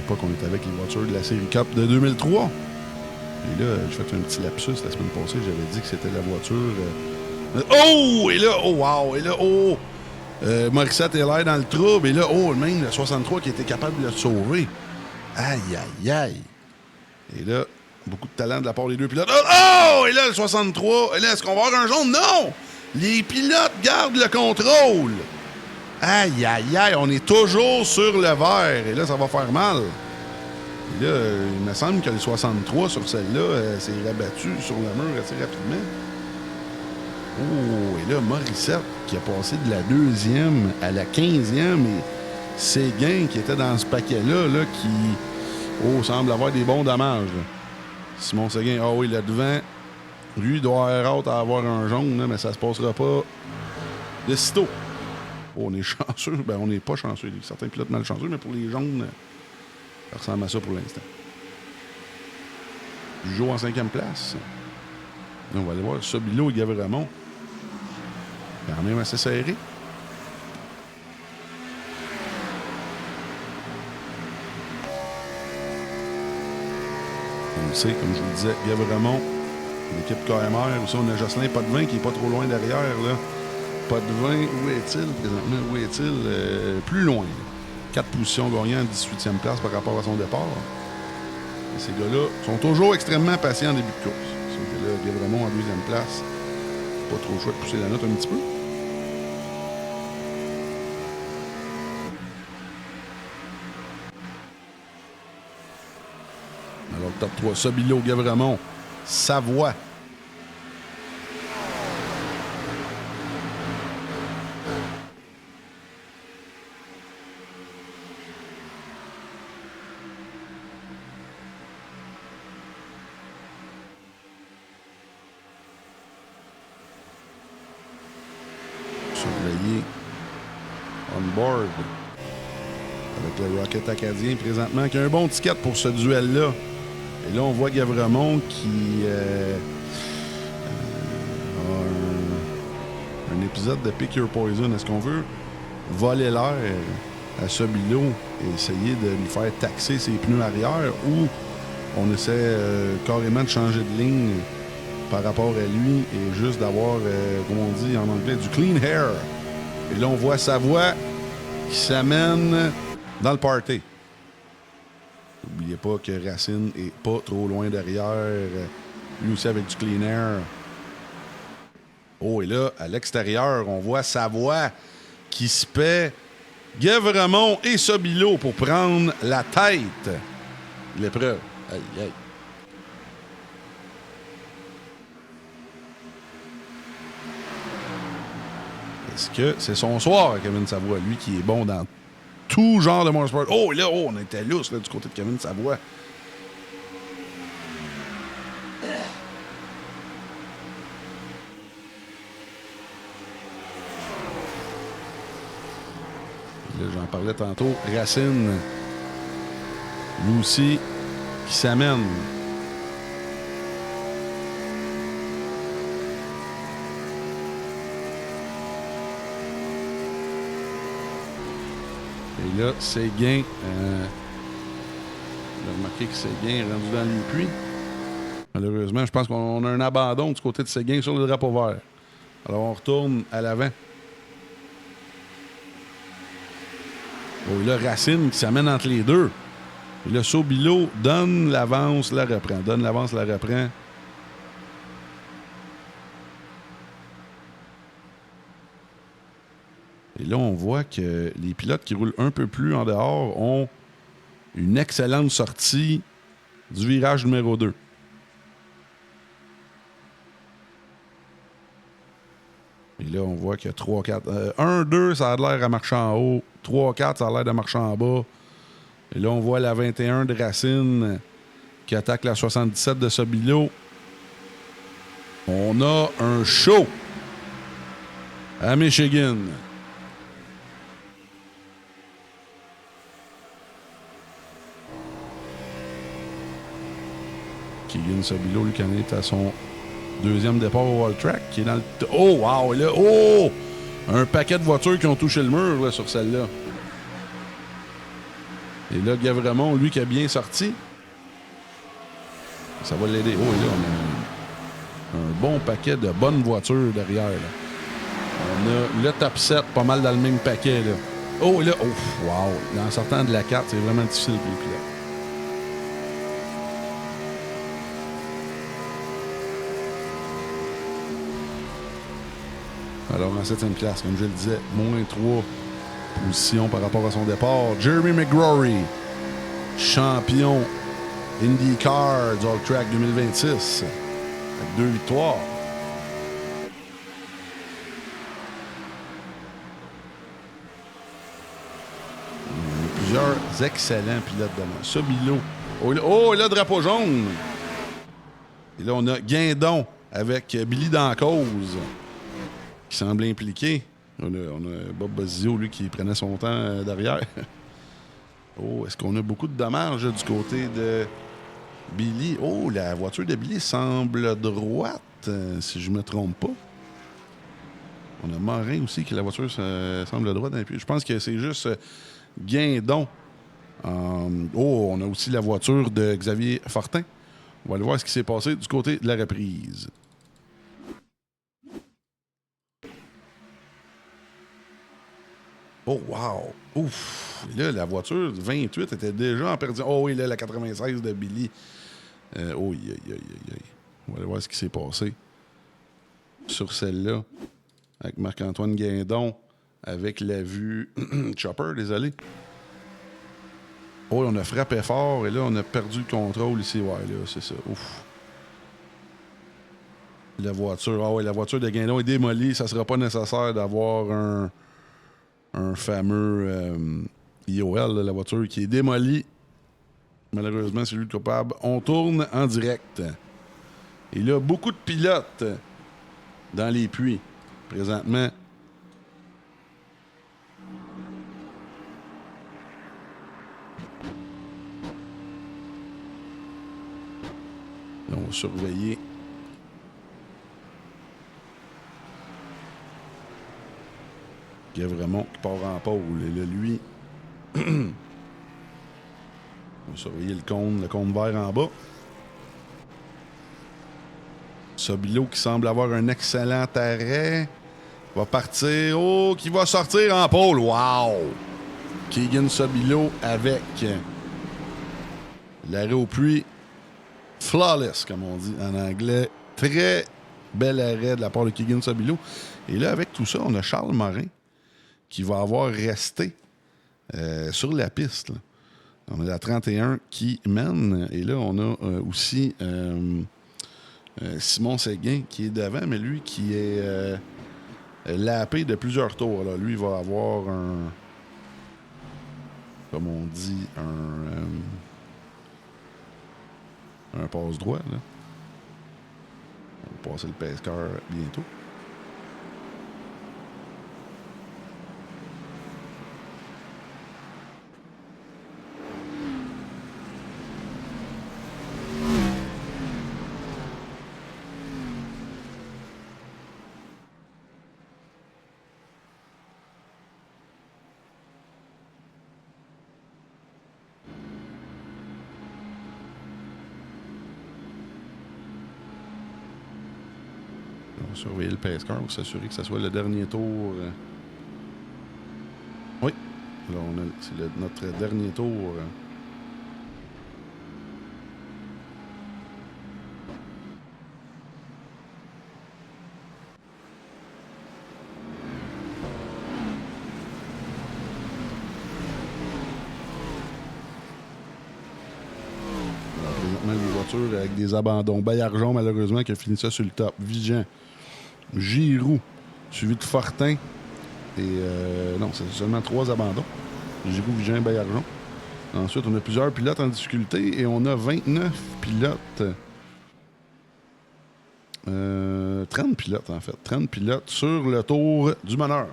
pas qu'on est avec les voitures de la série Cup de 2003. Et là, j'ai fait un petit lapsus la semaine passée. J'avais dit que c'était la voiture... Oh! Et là, oh wow! Et là, oh! Morissette est là dans le trouble. Et là, oh, même le 63 qui était capable de le sauver. Aïe, aïe, aïe. Et là, beaucoup de talent de la part des deux pilotes. Oh! Et là, le 63. Et là, est-ce qu'on va avoir un jaune? Non! Les pilotes gardent le contrôle. Aïe, aïe, aïe. On est toujours sur le vert. Et là, ça va faire mal. Et là, il me semble que le 63 sur celle-là s'est rabattu sur le mur assez rapidement. Oh, et là, Morissette qui a passé de la 2e à la 15e et Séguin qui était dans ce paquet-là, là, qui semble avoir des bons dommages. Simon Séguin, oui, là devant, lui doit avoir hâte à avoir un jaune, là, mais ça se passera pas de sitôt. Oh, on est chanceux. Ben, on n'est pas chanceux. Certains pilotes malchanceux, mais pour les jaunes, Ça ressemble à ça pour l'instant. Joue en 5e place. On va aller voir Sobilo et Gavramon. Quand même assez serré. On le sait, comme je vous le disais, Gavramon, l'équipe KMR. Aussi, on a Jocelyn Potvin qui n'est pas trop loin derrière. Là. Potvin, où est-il présentement? Où est-il? Plus loin. 4 positions gagnant en 18e place par rapport à son départ. Et ces gars-là sont toujours extrêmement patients en début de course. Ces gars-là, Gavramon en 2e place. Pas trop le choix de pousser la note un petit peu. Alors, top 3, Sobilo, Gavramon, Savoie. Surveillé on board avec le Rocket acadien présentement qui a un bon ticket pour ce duel-là. Et là, on voit Gavramon qui a un épisode de Pick Your Poison. Est-ce qu'on veut voler l'air à Sobilo et essayer de lui faire taxer ses pneus arrière ou on essaie carrément de changer de ligne par rapport à lui et juste d'avoir, comme on dit en anglais, du clean hair. Et là, on voit Savoie qui s'amène dans le party. N'oubliez pas que Racine est pas trop loin derrière. Lui aussi avec du clean air. Oh, et là, à l'extérieur, on voit Savoie qui se paie Gavramon et Sobilo pour prendre la tête. L'épreuve. Aïe, aïe. Est-ce que c'est son soir, Kevin Savoie, lui qui est bon dans tout genre de motorsport? Oh, là, on était lousse là, du côté de Kevin Savoie. Là, j'en parlais tantôt. Racine, lui aussi, qui s'amène. Et là, Séguin, j'ai remarqué que Séguin est rendu dans le puits. Malheureusement, je pense qu'on a un abandon du côté de Séguin sur le drapeau vert. Alors, on retourne à l'avant. Oh, et là, Racine qui s'amène entre les deux. Et là, Sobilo donne l'avance, la reprend. Donne l'avance, la reprend. Et là, on voit que les pilotes qui roulent un peu plus en dehors ont une excellente sortie du virage numéro 2. Et là, on voit qu'il y a 3, 4... 1, 2, ça a l'air à marcher en haut. 3, 4, ça a l'air de marcher en bas. Et là, on voit la 21 de Racine qui attaque la 77 de Sobilo. On a un show à Michigan. Keegan Sobilo, lui, qui en est à son deuxième départ au All Track, qui est dans le... Oh, wow! Là, oh! Un paquet de voitures qui ont touché le mur là, sur celle-là. Et là, Gavramon, lui, qui a bien sorti. Ça va l'aider. Oh, et là, on a un bon paquet de bonnes voitures derrière. Là. On a le top 7, pas mal dans le même paquet. Là. Oh, là, oh, wow! En sortant de la carte, c'est vraiment difficile pour les pilotes. Alors, en 7e place, comme je le disais, moins 3 positions par rapport à son départ. Jeremy McGrory, champion IndyCar du All Track 2026, avec 2 victoires. Il y a plusieurs excellents pilotes devant. Sobilo. Oh, là, drapeau jaune. Et là, on a Guindon avec Billy Dancause, qui semble impliqué. On a Bob Bozio, lui, qui prenait son temps derrière. Oh, est-ce qu'on a beaucoup de dommages du côté de Billy? Oh, la voiture de Billy semble droite, si je me trompe pas. On a Morin aussi, que la voiture semble droite. Je pense que c'est juste Guindon. On a aussi la voiture de Xavier Fortin. On va aller voir ce qui s'est passé du côté de la reprise. Oh, wow! Ouf! Là, la voiture 28 était déjà en perdu. Oh oui, là, la 96 de Billy. On va aller voir ce qui s'est passé sur celle-là. Avec Marc-Antoine Guindon. Avec la vue Chopper, désolé. Oh, on a frappé fort et là, on a perdu le contrôle ici. Ouais, là, c'est ça. Ouf! La voiture. La voiture de Guindon est démolie. Ça sera pas nécessaire d'avoir un fameux IOL, là, la voiture qui est démolie. Malheureusement, c'est lui le coupable. On tourne en direct. Et là, beaucoup de pilotes dans les puits. Présentement, là, on va surveiller. Gavremont qui part en pôle. Et là, lui, on va surveiller le cône vert en bas. Sabilo qui semble avoir un excellent arrêt. Va partir. Oh, qui va sortir en pôle. Wow! Keegan Sabilo avec l'arrêt au puits. Flawless, comme on dit en anglais. Très bel arrêt de la part de Keegan Sabilo. Et là, avec tout ça, on a Charles Morin qui va avoir resté sur la piste. Là. On a la 31 qui mène. Et là, on a aussi Simon Séguin qui est devant, mais lui qui est lapé de plusieurs tours. Là. Lui, il va avoir comme on dit, un passe-droit. Là. On va passer le pesqueur bientôt. On va surveiller le pesqueur pour s'assurer que ce soit le dernier tour. Oui, là, c'est notre dernier tour. Les voitures avec des abandons. Baillargeon, malheureusement, qui a fini ça sur le top. Vigent. Giroux, suivi de Fortin. Et non, c'est seulement 3 abandons. Giroux, Vigent et Baillargeon. Ensuite, on a plusieurs pilotes en difficulté et on a 29 pilotes. 30 pilotes, en fait. 30 pilotes sur le tour du meneur.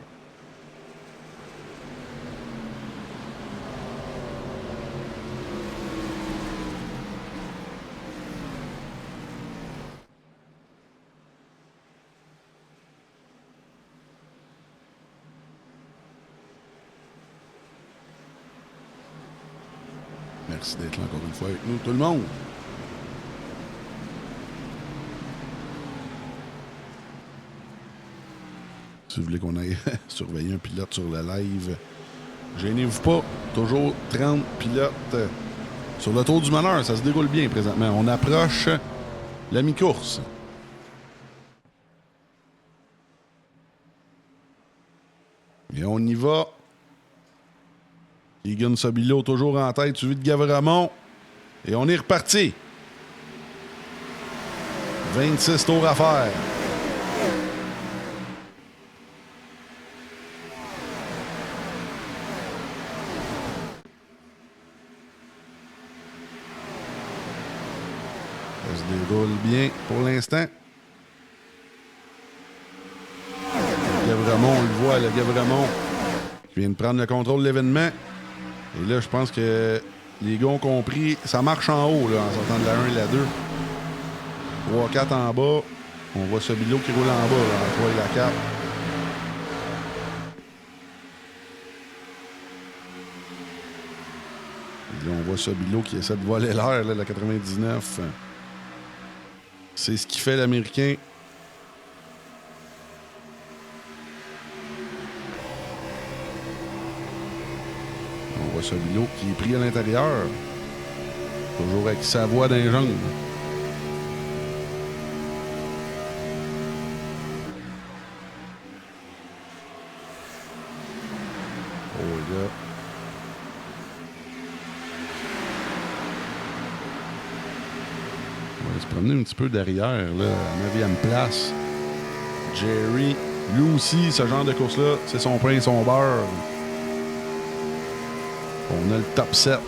Merci d'être là encore une fois avec nous, tout le monde. Si vous voulez qu'on aille surveiller un pilote sur le live, gênez-vous pas. Toujours 30 pilotes sur le tour du meneur. Ça se déroule bien présentement. On approche la mi-course. Et on y va. Keegan Sabilo toujours en tête, suivi de Gavremont. Et on est reparti. 26 tours à faire. Ça se déroule bien pour l'instant. Gavremont, on le voit, le Gavremont qui vient de prendre le contrôle de l'événement. Et là, je pense que les gars ont compris. Ça marche en haut, là, en sortant de la 1 et la 2. 3-4 en bas. On voit Sobilo qui roule en bas, là, en 3 et la 4. Et là, on voit Sobilo qui essaie de voler l'air, là, la 99. C'est ce qui fait l'Américain. On voit Sobilo qui est pris à l'intérieur. Toujours avec sa voix dans les jambes. Oh, là. On va se promener un petit peu derrière, là, à 9e place. Jerry, lui aussi, ce genre de course-là, c'est son pain et son beurre. On a le top 7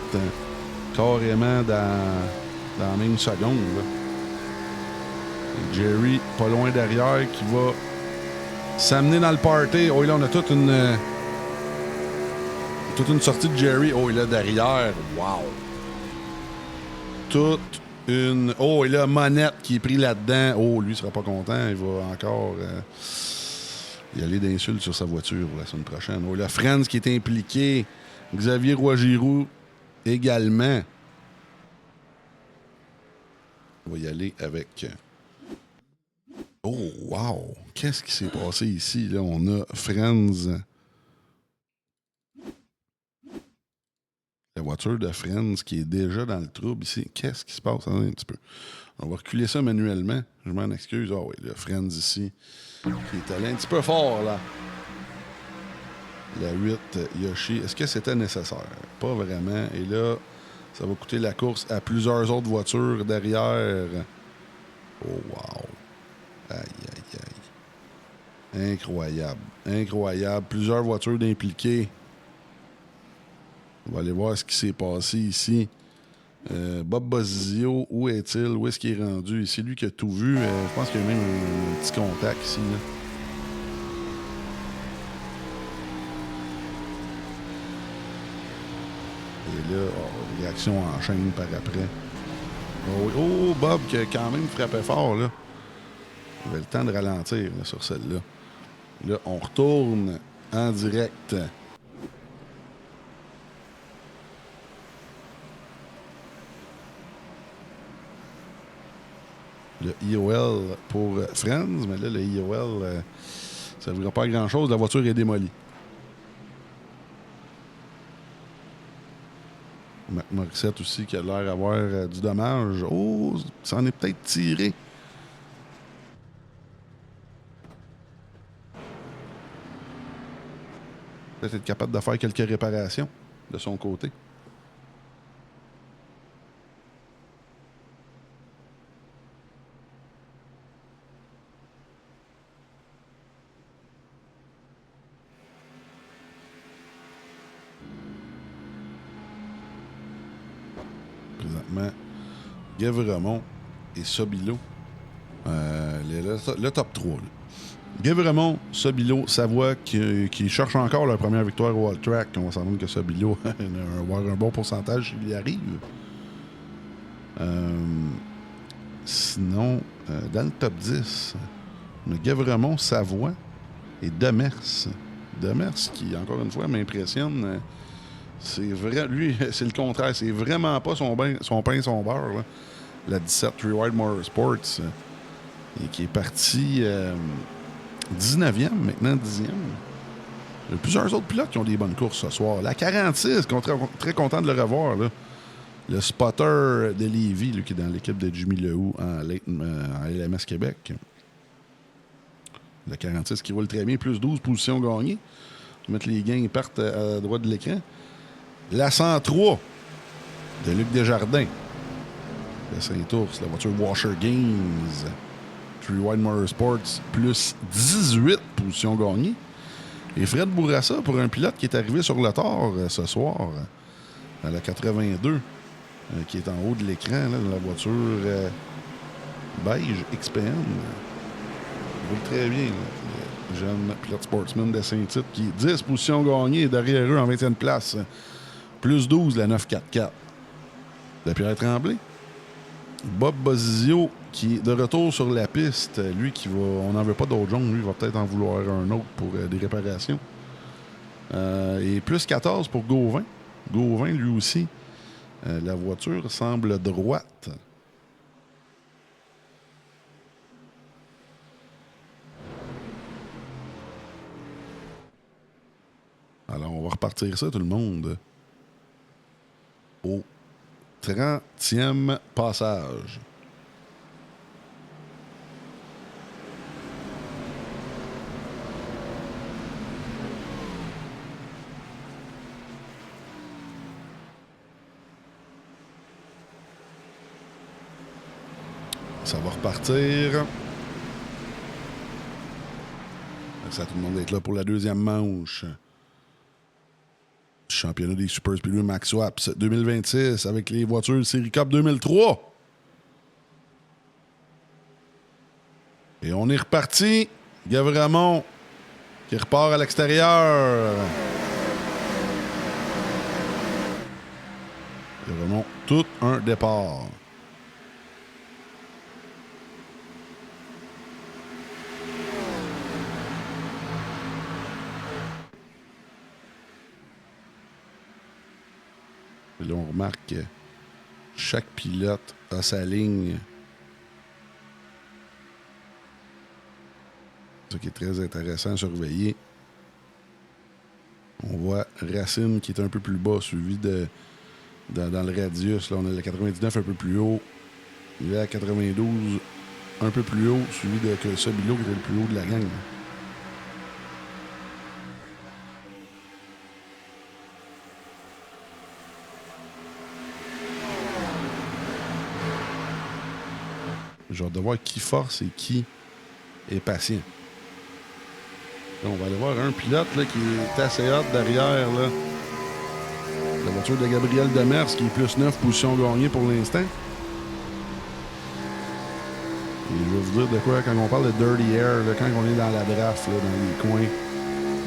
carrément dans la même seconde. Là. Et Jerry, pas loin derrière, qui va s'amener dans le party. Oh, là, on a toute une sortie de Jerry. Oh, il est là derrière. Wow! Toute une... Oh, et là, Monette qui est pris là-dedans. Oh, lui, il sera pas content. Il va encore y aller d'insultes sur sa voiture la semaine prochaine. Oh, là, Friends qui est impliqué. Xavier Roy-Giroux également. On va y aller avec... Oh, wow! Qu'est-ce qui s'est passé ici? Là, on a Friends. La voiture de Friends qui est déjà dans le trouble ici. Qu'est-ce qui se passe? Attendez un petit peu. On va reculer ça manuellement. Je m'en excuse. Ah oui, le Friends ici qui est allé un petit peu fort, là. La 8, Yoshi. Est-ce que c'était nécessaire? Pas vraiment. Et là, ça va coûter la course à plusieurs autres voitures derrière. Oh, wow! Aïe, aïe, aïe. Incroyable. Incroyable. Plusieurs voitures d'impliqués. On va aller voir ce qui s'est passé ici. Bob Bozizio, où est-il? Où est-ce qu'il est rendu? C'est lui qui a tout vu. Je pense qu'il y a même un petit contact ici, là. Et là, oh, réaction en chaîne par après. Oh, Bob qui a quand même frappé fort, là. Il avait le temps de ralentir là, sur celle-là. Là, on retourne en direct. Le IOL pour Friends, mais là, le IOL, ça ne voudra pas grand-chose. La voiture est démolie. Marc Morissette aussi qui a l'air d'avoir du dommage. Oh, ça en est peut-être tiré. Peut-être être capable de faire quelques réparations de son côté. Présentement, Guévremont et Sobilo. Le top 3. Là. Guévremont, Sobilo, Savoie qui cherchent encore leur première victoire au All Track. On va s'en rendre que Sobilo va avoir un bon pourcentage s'il y arrive. Sinon, dans le top 10, Guévremont, Savoie et Demers. Demers qui, encore une fois, m'impressionne. C'est vrai, lui, c'est le contraire. C'est vraiment pas son pain et son beurre. Là. La 17 Reward Motorsports et qui est parti 19e, maintenant 10e. Il y a plusieurs autres pilotes qui ont des bonnes courses ce soir. La 46, très content de le revoir. Là. Le spotter de Lévis, là, qui est dans l'équipe de Jimmy Lehoux en LMS Québec. Le 46 qui roule très bien, plus 12 positions gagnées. On va mettre les gains, ils partent à droite de l'écran. La 103 de Luc Desjardins. Le Saint-Ours, la voiture Washer Games. Three Wide Motorsports, plus 18 positions gagnées. Et Fred Bourassa, pour un pilote qui est arrivé sur le tard ce soir, à la 82, qui est en haut de l'écran, là, dans la voiture beige XPN. Il roule très bien. Là. Le jeune pilote sportsman de Saint-Tite qui est 10 positions gagnées derrière eux en 20e place. Plus 12, la 944. La Pierre Tremblay. Bob Bozizio, qui est de retour sur la piste. Lui, on n'en veut pas d'autres jaunes. Lui, il va peut-être en vouloir un autre pour des réparations. Et plus 14 pour Gauvin. Gauvin, lui aussi. La voiture semble droite. Alors, on va repartir ça, tout le monde, au 30e passage. Ça va repartir. Merci à tout le monde d'être là pour la deuxième manche. Championnat des Super Speedway Max Swaps 2026 avec les voitures Série Cup 2003. Et on est reparti. Gavramon qui repart à l'extérieur. Gavramon, tout un départ. Et là, on remarque que chaque pilote a sa ligne. Ce qui est très intéressant à surveiller. On voit Racine qui est un peu plus bas, suivi dans le radius. Là, on a le 99 un peu plus haut. Il est à 92 un peu plus haut, suivi de Sabilo qui était le plus haut de la gang. J'ai hâte de voir qui force et qui est patient. Là, on va aller voir un pilote là, qui est assez hot derrière. Là. La voiture de Gabriel Demers qui est plus 9 position gagnée pour l'instant. Et je vais vous dire de quoi quand on parle de Dirty Air, là, quand on est dans la draft, là, dans les coins,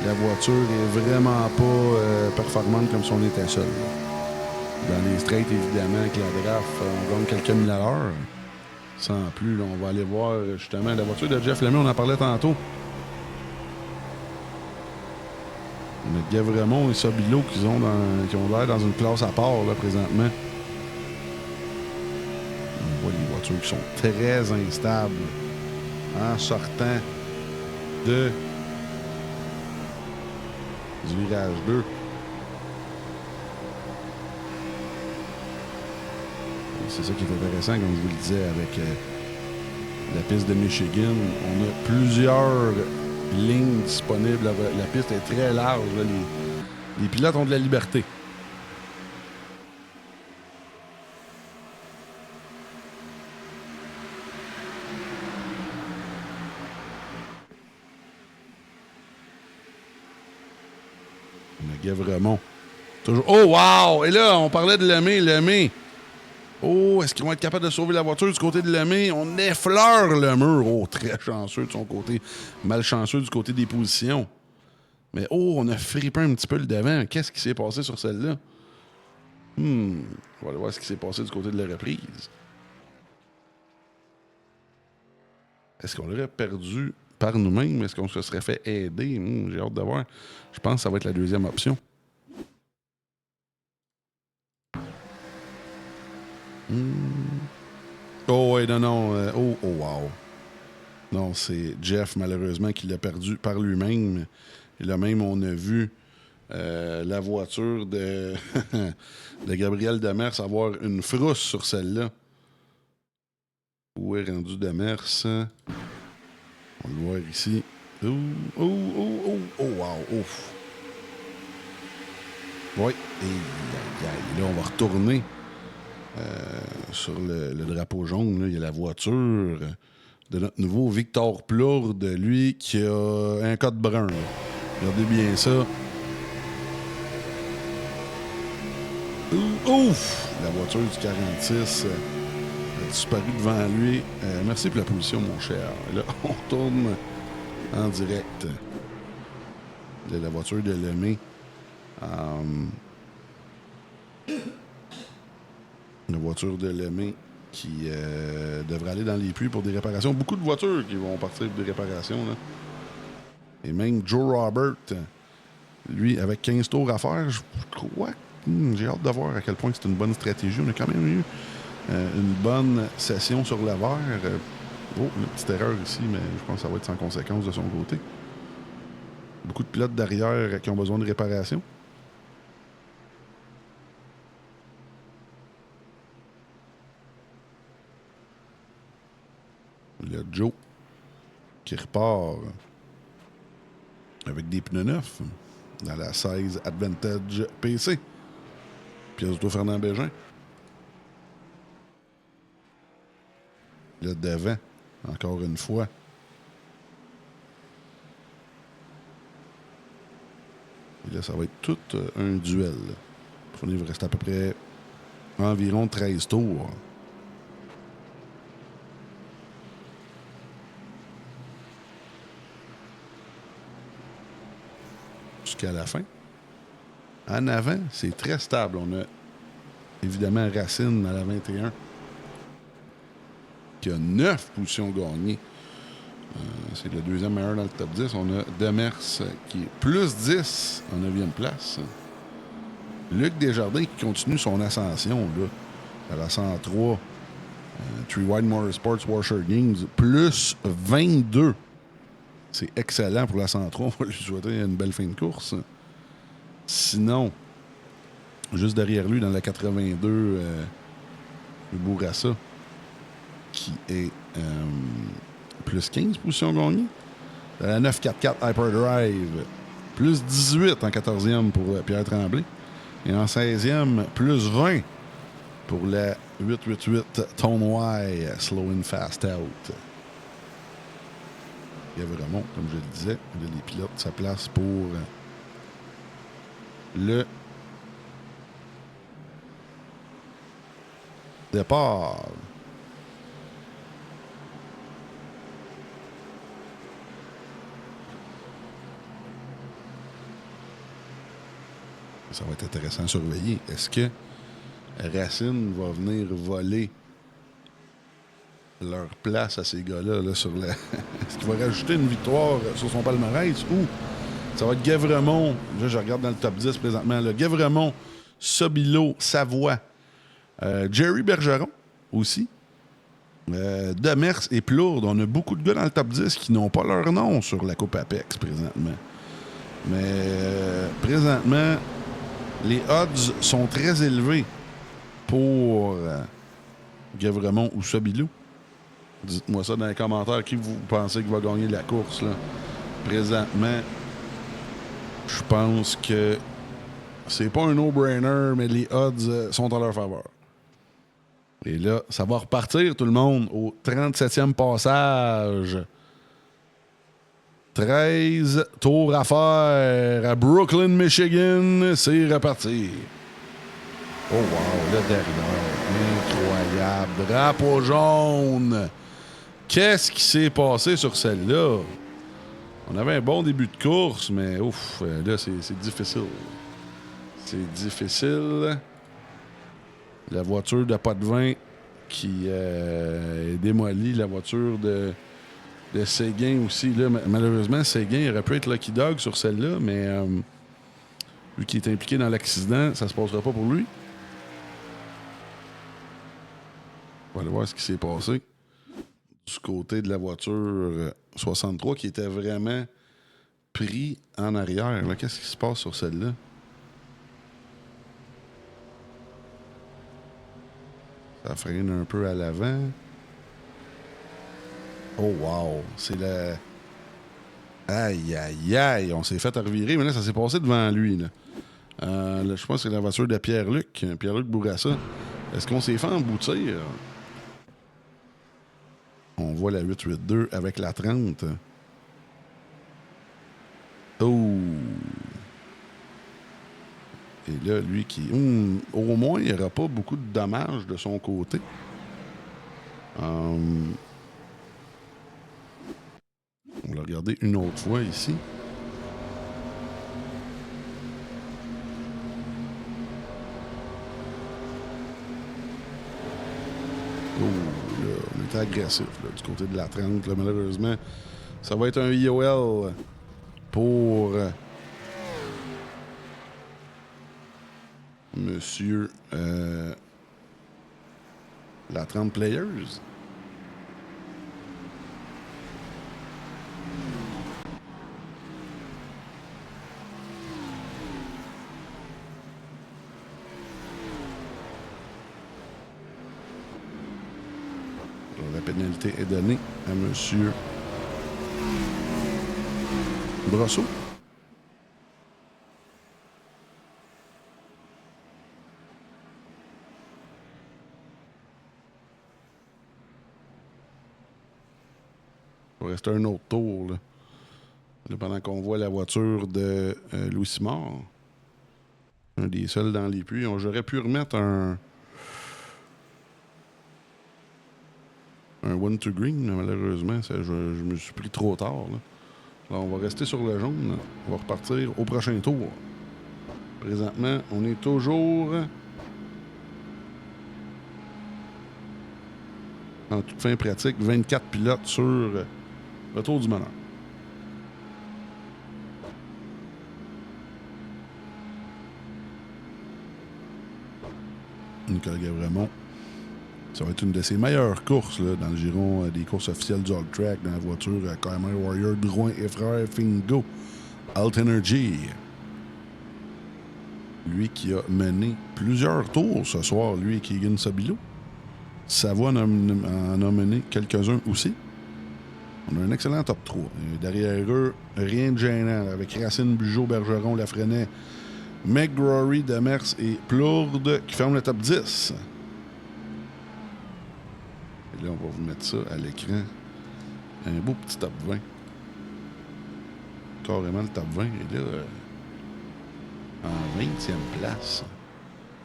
la voiture est vraiment pas performante comme si on était seul. Dans les straights, évidemment, avec la draft, on gagne quelques mille à l'heure. Sans plus, là, on va aller voir justement la voiture de Jeff Lemay, on en parlait tantôt. On a Gavremont et Sabilo qui ont l'air dans une classe à part là, présentement. On voit les voitures qui sont très instables en sortant du virage 2. C'est ça qui est intéressant, comme je vous le disais, avec la piste de Michigan. On a plusieurs lignes disponibles. La piste est très large. Là. Les pilotes ont de la liberté. On a Gavremont. Toujours. Oh, wow! Et là, on parlait de Lemay. Oh, est-ce qu'ils vont être capables de sauver la voiture du côté de Lemay? On effleure le mur. Oh, très chanceux de son côté. Malchanceux du côté des positions. Mais oh, on a frippé un petit peu le devant. Qu'est-ce qui s'est passé sur celle-là? On va aller voir ce qui s'est passé du côté de la reprise. Est-ce qu'on l'aurait perdu par nous-mêmes? Est-ce qu'on se serait fait aider? J'ai hâte de voir. Je pense que ça va être la deuxième option. Oh, ouais, non. Oh, wow. Non, c'est Jeff, malheureusement, qui l'a perdu par lui-même. Et là même, on a vu la voiture de Gabriel Demers avoir une frousse sur celle-là. Où est rendu Demers? On va le voir ici. Oh, wow. Ouf. Oui. Et là, on va retourner sur le drapeau jaune. Là, il y a la voiture de notre nouveau Victor Plourde, lui, qui a un code brun. Là. Regardez bien ça. Ouf! La voiture du 46 a disparu devant lui. Merci pour la position, mon cher. Et là, on retourne en direct de la voiture de Lemay. Une voiture de Lemay qui devrait aller dans les puits pour des réparations. Beaucoup de voitures qui vont partir pour des réparations. Là. Et même Joe Robert, lui, avec 15 tours à faire, je crois. J'ai hâte de voir à quel point c'est une bonne stratégie. On a quand même eu une bonne session sur le verre. Une petite erreur ici, mais je pense que ça va être sans conséquence de son côté. Beaucoup de pilotes derrière qui ont besoin de réparation. Le Joe qui repart avec des pneus neufs dans la 16 Advantage PC. Pièce auto Fernand Bégin. Le devant, encore une fois. Et là, ça va être tout un duel. Il va rester à peu près environ 13 tours. Jusqu'à la fin. En avant, c'est très stable. On a évidemment Racine à la 21 qui a 9 positions gagnées. C'est le deuxième meilleur dans le top 10. On a Demers qui est plus 10 en 9e place. Luc Desjardins qui continue son ascension là, à la 103. Three Wide Motorsports Washer Games, plus 22. C'est excellent pour la 103. On va lui souhaiter une belle fin de course. Sinon, juste derrière lui, dans la 82, Bourassa, qui est plus 15 positions gagnées. Dans la 944 Hyperdrive, plus 18 en 14e pour Pierre Tremblay. Et en 16e, plus 20 pour la 888 Tone Y, Slow and Fast Out. Il y avait vraiment, comme je le disais, les pilotes, sa place pour le départ. Ça va être intéressant à surveiller. Est-ce que Racine va venir voler leur place à ces gars-là là, sur la... Est-ce qu'il va rajouter une victoire sur son palmarès ou ça va être Guévremont, là je regarde dans le top 10 présentement, là, Guévremont, Sobilo, Savoie, Jerry Bergeron aussi, Demers et Plourde. On a beaucoup de gars dans le top 10 qui n'ont pas leur nom sur la Coupe Apex présentement. Mais présentement, les odds sont très élevés pour Guévremont ou Sobilo. Dites-moi ça dans les commentaires. Qui vous pensez qui va gagner la course, là? Présentement, je pense que c'est pas un no-brainer, mais les odds sont en leur faveur. Et là, ça va repartir, tout le monde, au 37e passage. 13 tours à faire à Brooklyn, Michigan. C'est reparti. Oh wow, le derrière. Incroyable. Drapeau jaune. Qu'est-ce qui s'est passé sur celle-là? On avait un bon début de course, mais ouf, là, c'est difficile. C'est difficile. La voiture de pas de vin qui est démolie. La voiture de Séguin aussi. Là, malheureusement, Séguin aurait pu être Lucky Dog sur celle-là, mais lui qui est impliqué dans l'accident, ça se passera pas pour lui. On va aller voir ce qui s'est passé du côté de la voiture 63 qui était vraiment pris en arrière. Là, qu'est-ce qui se passe sur celle-là? Ça freine un peu à l'avant. Oh wow! C'est la... Aïe, aïe, aïe! On s'est fait revirer, mais là, ça s'est passé devant lui. Là, je pense que c'est la voiture de Pierre-Luc Bourassa. Est-ce qu'on s'est fait emboutir? On voit la 882 avec la 30. Oh! Et là, lui qui... au moins, il n'y aura pas beaucoup de dommages de son côté. On va regarder une autre fois ici. été agressif là, du côté de la 30. Là, malheureusement, ça va être un IOL pour Monsieur la 30 Players. La pénalité est donnée à Monsieur Brosseau. Il va rester un autre tour. Là, pendant qu'on voit la voiture de Louis Simard. Un des seuls dans les puits. J'aurais pu remettre un one to green, mais malheureusement, je me suis pris trop tard. Là. Alors, on va rester sur le jaune. On va repartir au prochain tour. Présentement, on est toujours en toute fin pratique, 24 pilotes sur le tour du meneur. Nicolas Gavremont. Ça va être une de ses meilleures courses là, dans le giron des courses officielles du All Track dans la voiture KMR Warrior Drouin et frère Fingo Alt Energy. Lui qui a mené plusieurs tours ce soir, lui et Keegan Sabilo. Savoie en a mené quelques-uns aussi. On a un excellent top 3. Et derrière eux, rien de gênant avec Racine, Bugeaud, Bergeron, Lafresnaye, McGrory, Demers et Plourde qui ferment le top 10. Et là, on va vous mettre ça à l'écran. Un beau petit top 20. Carrément le top 20. Et là, en 20e place,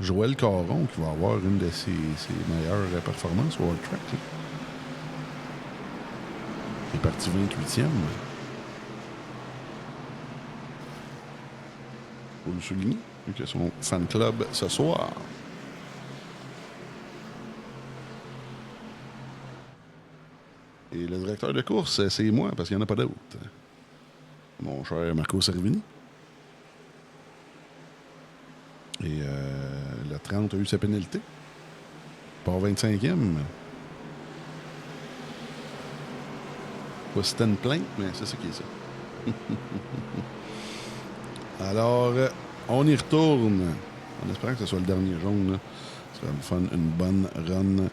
Joël Caron qui va avoir une de ses meilleures performances au World Track. Là. Il est parti 28e. Faut le souligner, vu que son fan club ce soir. Et le directeur de course, c'est moi, parce qu'il n'y en a pas d'autre. Mon cher Marco Servini. Et le 30 a eu sa pénalité. Par 25e. Pas si c'était une plainte, mais c'est ça qui est ça. Alors, on y retourne. En espérant que ce soit le dernier jaune. Là. Ça va me faire une bonne run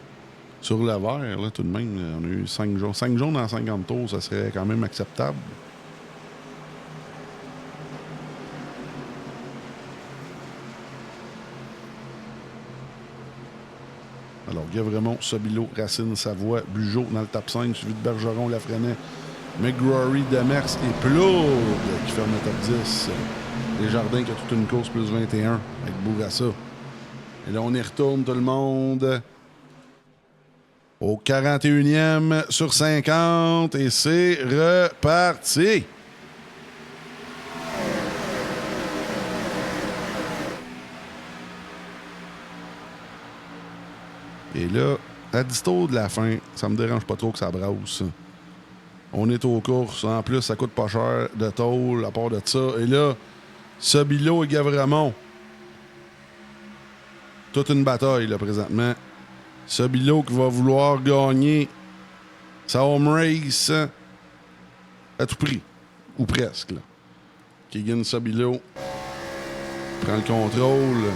sur le vert. Là, tout de même, on a eu 5 jaunes. 5 jaunes en 50 tours, ça serait quand même acceptable. Alors, Gavremont, Sabilo, Racine, Savoie, Bugeaud dans le top 5, suivi de Bergeron, Lafresnaye, McGrory, Demers et Plourde qui ferment le top 10. Desjardins qui a toute une course plus 21 avec Bourassa. Et là, on y retourne tout le monde au 41e sur 50 et c'est reparti. Et là, à 10 tours de la fin, ça me dérange pas trop que ça brasse. On est aux courses. En plus, ça coûte pas cher de tôle à part de ça. Et là, Sabilo et Gavremont. Toute une bataille, là, présentement. Sabilo qui va vouloir gagner sa home race à tout prix. Ou presque, là. Keegan Sabilo prend le contrôle.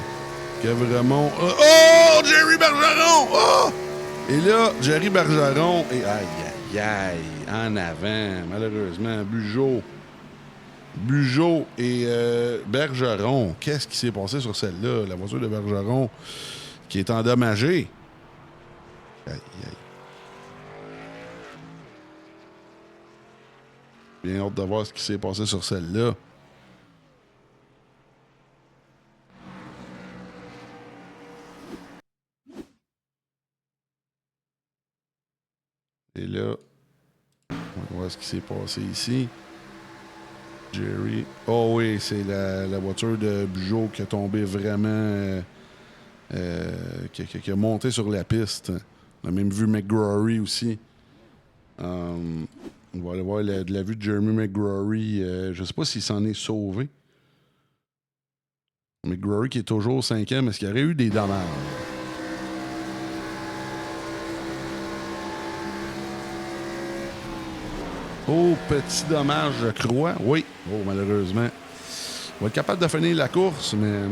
Gavremont. Oh! Jerry Bergeron! Oh! Et là, Jerry Bergeron. Et aïe, aïe, aïe. En avant, malheureusement. Bugeaud et Bergeron. Qu'est-ce qui s'est passé sur celle-là? La voiture de Bergeron qui est endommagée. Aïe, aïe. Bien hâte de voir ce qui s'est passé sur celle-là. Et là, on va voir ce qui s'est passé ici. Jerry. Oh oui, c'est la voiture de Bugeaud qui a tombé vraiment. Qui a monté sur la piste. On a même vu McGrory aussi. On va aller voir de la vue de Jeremy McGrory. Je ne sais pas s'il s'en est sauvé. McGrory qui est toujours 5e, est-ce qu'il y aurait eu des dommages? Oh, petit dommage, je crois. Oui. Oh, malheureusement. On va être capable de finir la course, mais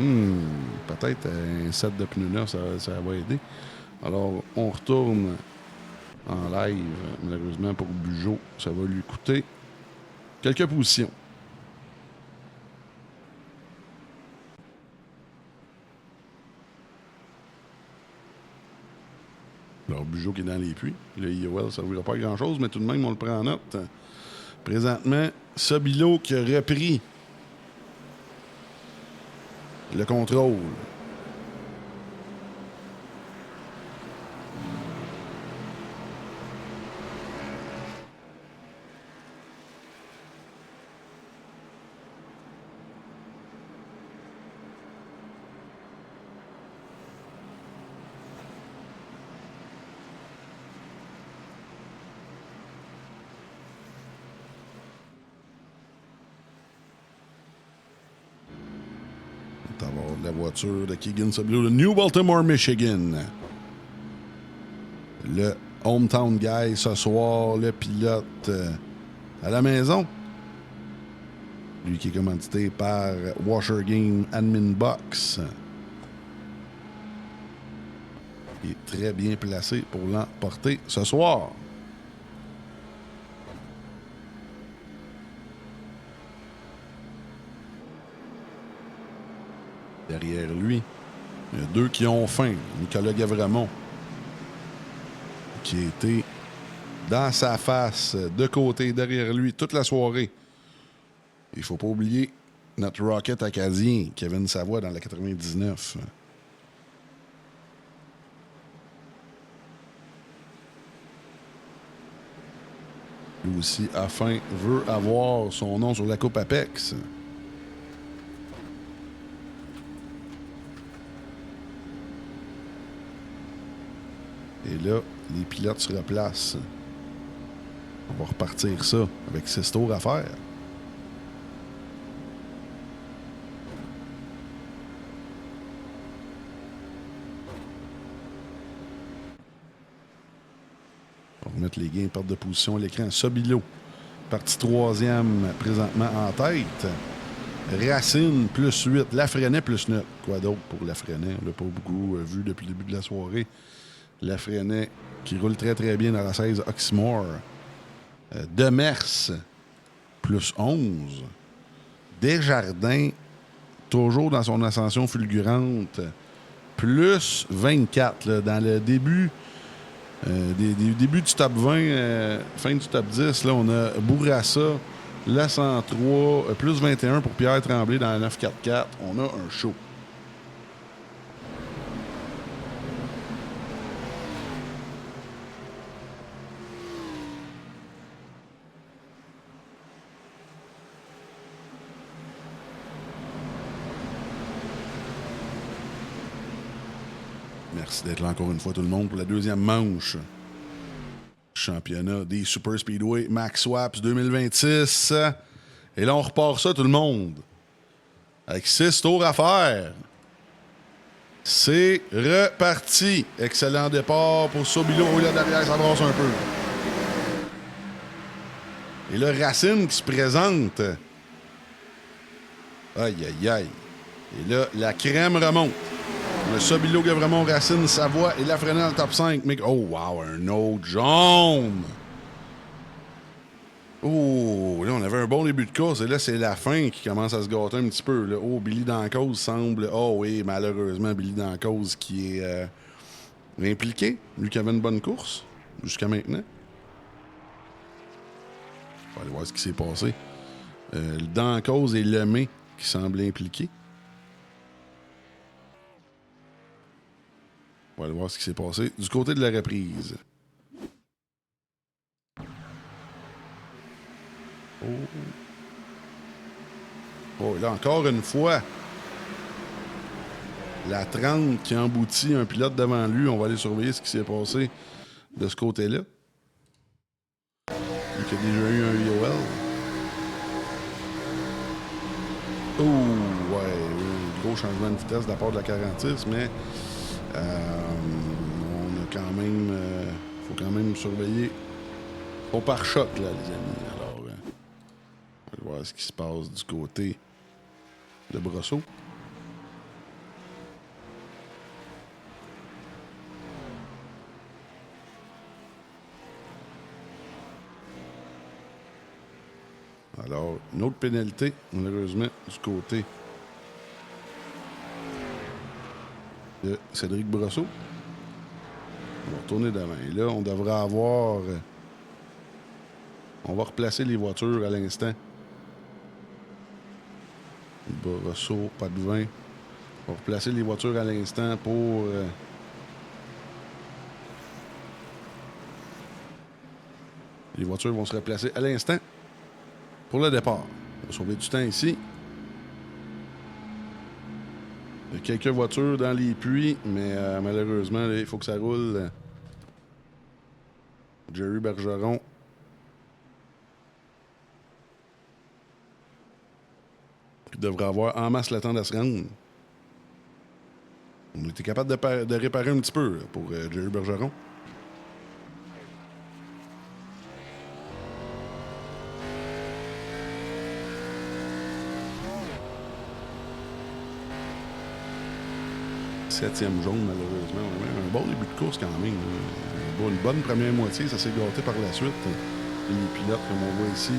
peut-être un set de pneus là, ça va aider. Alors, on retourne en live. Malheureusement, pour Bugeaud, ça va lui coûter quelques positions. Alors, Bugeaud qui est dans les puits. Le IOL, ça ne servira pas à grand-chose, mais tout de même, on le prend en note. Présentement, Sabilo qui a repris le contrôle. La voiture de Keegan Sabilo de New Baltimore, Michigan. Le hometown guy ce soir, le pilote à la maison. Lui qui est commandité par Washer Game Admin Box. Il est très bien placé pour l'emporter ce soir. Derrière lui, il y a deux qui ont faim. Nicolas Gavremont, qui a été dans sa face, de côté, derrière lui, toute la soirée. Il ne faut pas oublier notre Rocket acadien, Kevin Savoie, dans la 99. Lui aussi, à faim, veut avoir son nom sur la Coupe Apex. Et là, les pilotes se replacent. On va repartir ça avec 6 tours à faire. On va remettre les gains, perte de position à l'écran. Sabilo, parti 3e présentement en tête. Racine, plus 8. Lafrenet, plus 9. Quoi d'autre pour Lafrenet? On ne l'a pas beaucoup vu depuis le début de la soirée. Lafrenet qui roule très très bien dans la 16 Oxmoor. Demers, plus 11. Desjardins, toujours dans son ascension fulgurante, plus 24. Là, dans le début, début du top 20, fin du top 10, là, on a Bourassa, la 103, plus 21 pour Pierre Tremblay dans la 944. On a un show. Merci d'être là encore une fois tout le monde pour la deuxième manche. Championnat des Super Speedway Max Swaps 2026. Et là, on repart ça tout le monde. Avec 6 tours à faire. C'est reparti. Excellent départ pour Sabilo. Là, derrière, ça brasse un peu. Et là, Racine qui se présente. Aïe, aïe, aïe. Et là, la crème remonte. Le Sabilo, Gavremont, Racine, Savoie et Lafrenet dans le top 5. Mais... oh, wow, un autre jaune. Oh, là, on avait un bon début de course. Et là, c'est la fin qui commence à se gâter un petit peu. Là. Oh, Billy Dancause semble... oh oui, malheureusement, Billy Dancause qui est impliqué. Lui qui avait une bonne course jusqu'à maintenant. On va aller voir ce qui s'est passé. Dancause et Lemay qui semblent impliqués. On va aller voir ce qui s'est passé du côté de la reprise. Oh. Oh, là, encore une fois, la 30 qui emboutit un pilote devant lui. On va aller surveiller ce qui s'est passé de ce côté-là. Il y a déjà eu un IOL. Oh, ouais, un gros changement de vitesse de la part de la 46, mais on a quand même... faut quand même surveiller au pare-choc, là, les amis. Alors, on va voir ce qui se passe du côté de Brosseau. Alors, une autre pénalité, malheureusement, du côté de Cédric Brosseau. On va retourner devant. Et là, on devrait avoir... on va replacer les voitures à l'instant. Brosseau, pas de vin. On va replacer les voitures à l'instant pour... les voitures vont se replacer à l'instant pour le départ. On va sauver du temps ici. Il y a quelques voitures dans les puits, mais malheureusement, là, il faut que ça roule. Jerry Bergeron. Il devrait avoir en masse le temps de se rendre. On était capable de réparer un petit peu là, pour Jerry Bergeron. Septième jaune, malheureusement. Un bon début de course quand même. Une bonne première moitié. Ça s'est gâté par la suite. Et les pilotes, comme on voit ici,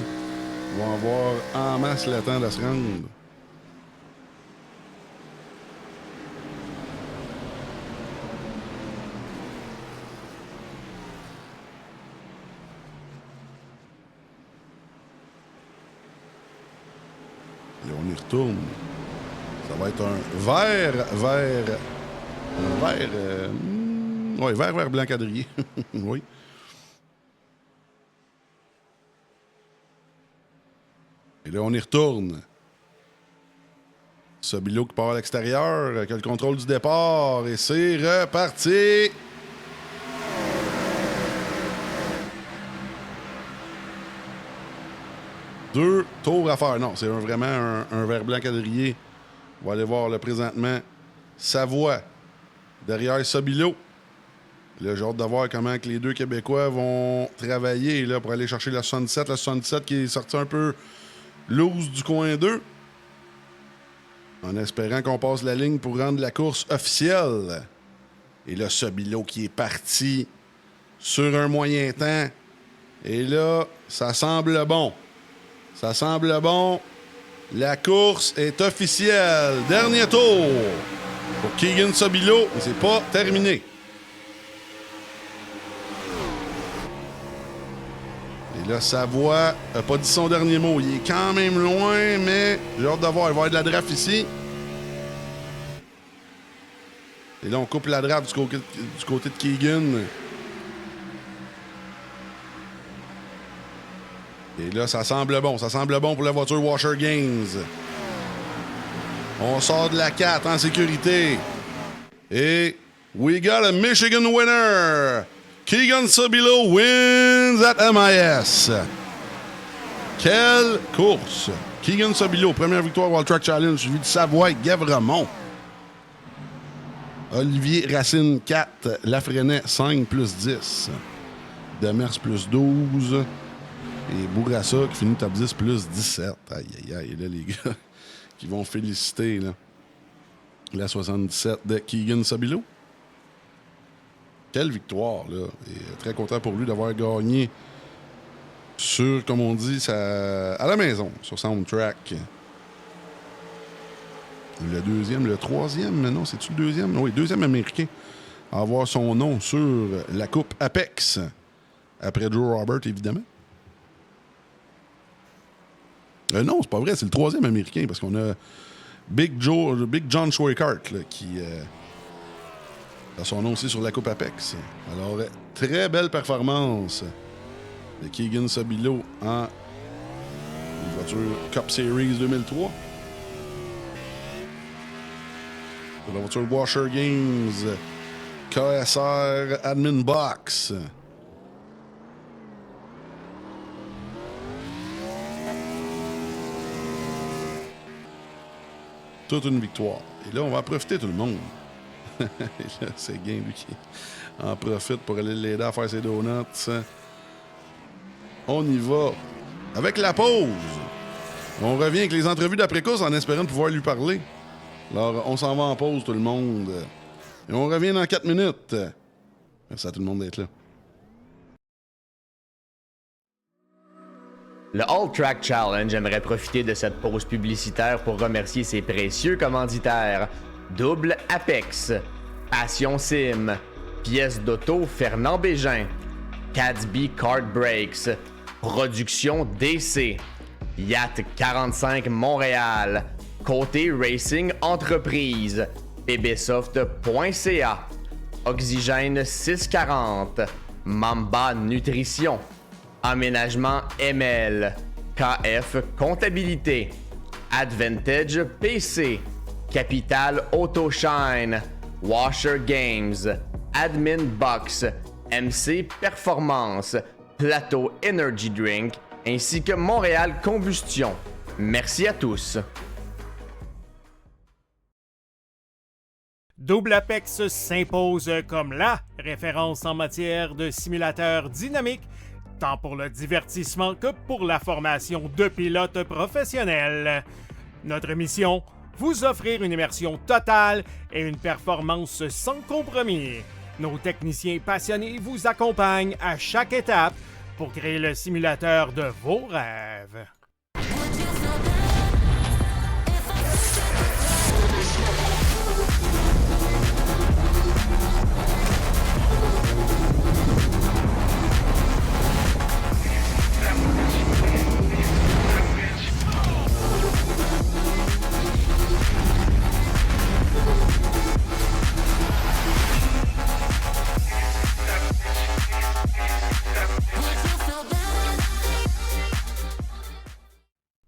vont avoir en masse le temps de se rendre. Et on y retourne. Ça va être un vert, oui, vert blanc quadrillé. Oui. Et là, on y retourne. Sabilo qui part à l'extérieur, qui a le contrôle du départ. Et c'est reparti. Deux tours à faire. Non, c'est vraiment un vert blanc quadrillé. On va aller voir là, présentement Savoie derrière Sabilo. Là, j'ai hâte de voir comment que les deux Québécois vont travailler là, pour aller chercher la 77. La 77 qui est sortie un peu loose du coin 2. En espérant qu'on passe la ligne pour rendre la course officielle. Et là, Sabilo qui est parti sur un moyen temps. Et là, ça semble bon. Ça semble bon. La course est officielle. Dernier tour pour Keegan Sabilo. Et c'est pas terminé. Et là, Savoie n'a pas dit son dernier mot. Il est quand même loin, mais j'ai hâte de voir. Il va y avoir de la draft ici. Et là, on coupe la draft du côté de Keegan. Et là, ça semble bon. Ça semble bon pour la voiture Washer Games. On sort de la 4 en sécurité. Et we got a Michigan winner. Keegan Sabilo wins at MIS. Quelle course! Keegan Sabilo, première victoire World Track Challenge, suivi de Savoie et Guevremont. Olivier Racine 4, Lafresnaye 5 plus 10. Demers plus 12. Et Bourassa qui finit top 10 plus 17. Aïe, aïe, aïe. Là, les gars qui vont féliciter là, la 77 de Keegan Sabilo. Quelle victoire, là. Et très content pour lui d'avoir gagné sur, comme on dit, à la maison, sur Soundtrack. Le deuxième, le troisième, mais non, c'est-tu le deuxième? Oui, deuxième américain à avoir son nom sur la Coupe Apex. Après Joe Robert, évidemment. Non, c'est pas vrai, c'est le troisième américain, parce qu'on a Big John Schweikart, là, qui a son nom aussi sur la Coupe Apex. Alors, très belle performance de Keegan Sabilo en voiture Cup Series 2003. Pour la voiture Washer Games KSR Admin Box toute une victoire. Et là, on va en profiter tout le monde. Et là, c'est Gain, lui, qui en profite pour aller l'aider à faire ses donuts. On y va avec la pause. On revient avec les entrevues d'après-course en espérant de pouvoir lui parler. Alors, on s'en va en pause, tout le monde. Et on revient dans 4 minutes. Merci à tout le monde d'être là. Le All Track Challenge aimerait profiter de cette pause publicitaire pour remercier ses précieux commanditaires. Double Apex, Passion Sim, Pièces d'auto Fernand Bégin, Cadsby Kart Brakes, Production DC, Yacht 45 Montréal, Côté Racing Entreprise, pbsoft.ca, Oxygène 640, Mamba Nutrition, Aménagement ML, KF Comptabilité, Advantage PC, Capital Autoshine, Washer Games, Admin Box, MC Performance, Plateau Energy Drink, ainsi que Montréal Combustion. Merci à tous. Double Apex s'impose comme la référence en matière de simulateurs dynamiques, tant pour le divertissement que pour la formation de pilotes professionnels. Notre mission, vous offrir une immersion totale et une performance sans compromis. Nos techniciens passionnés vous accompagnent à chaque étape pour créer le simulateur de vos rêves.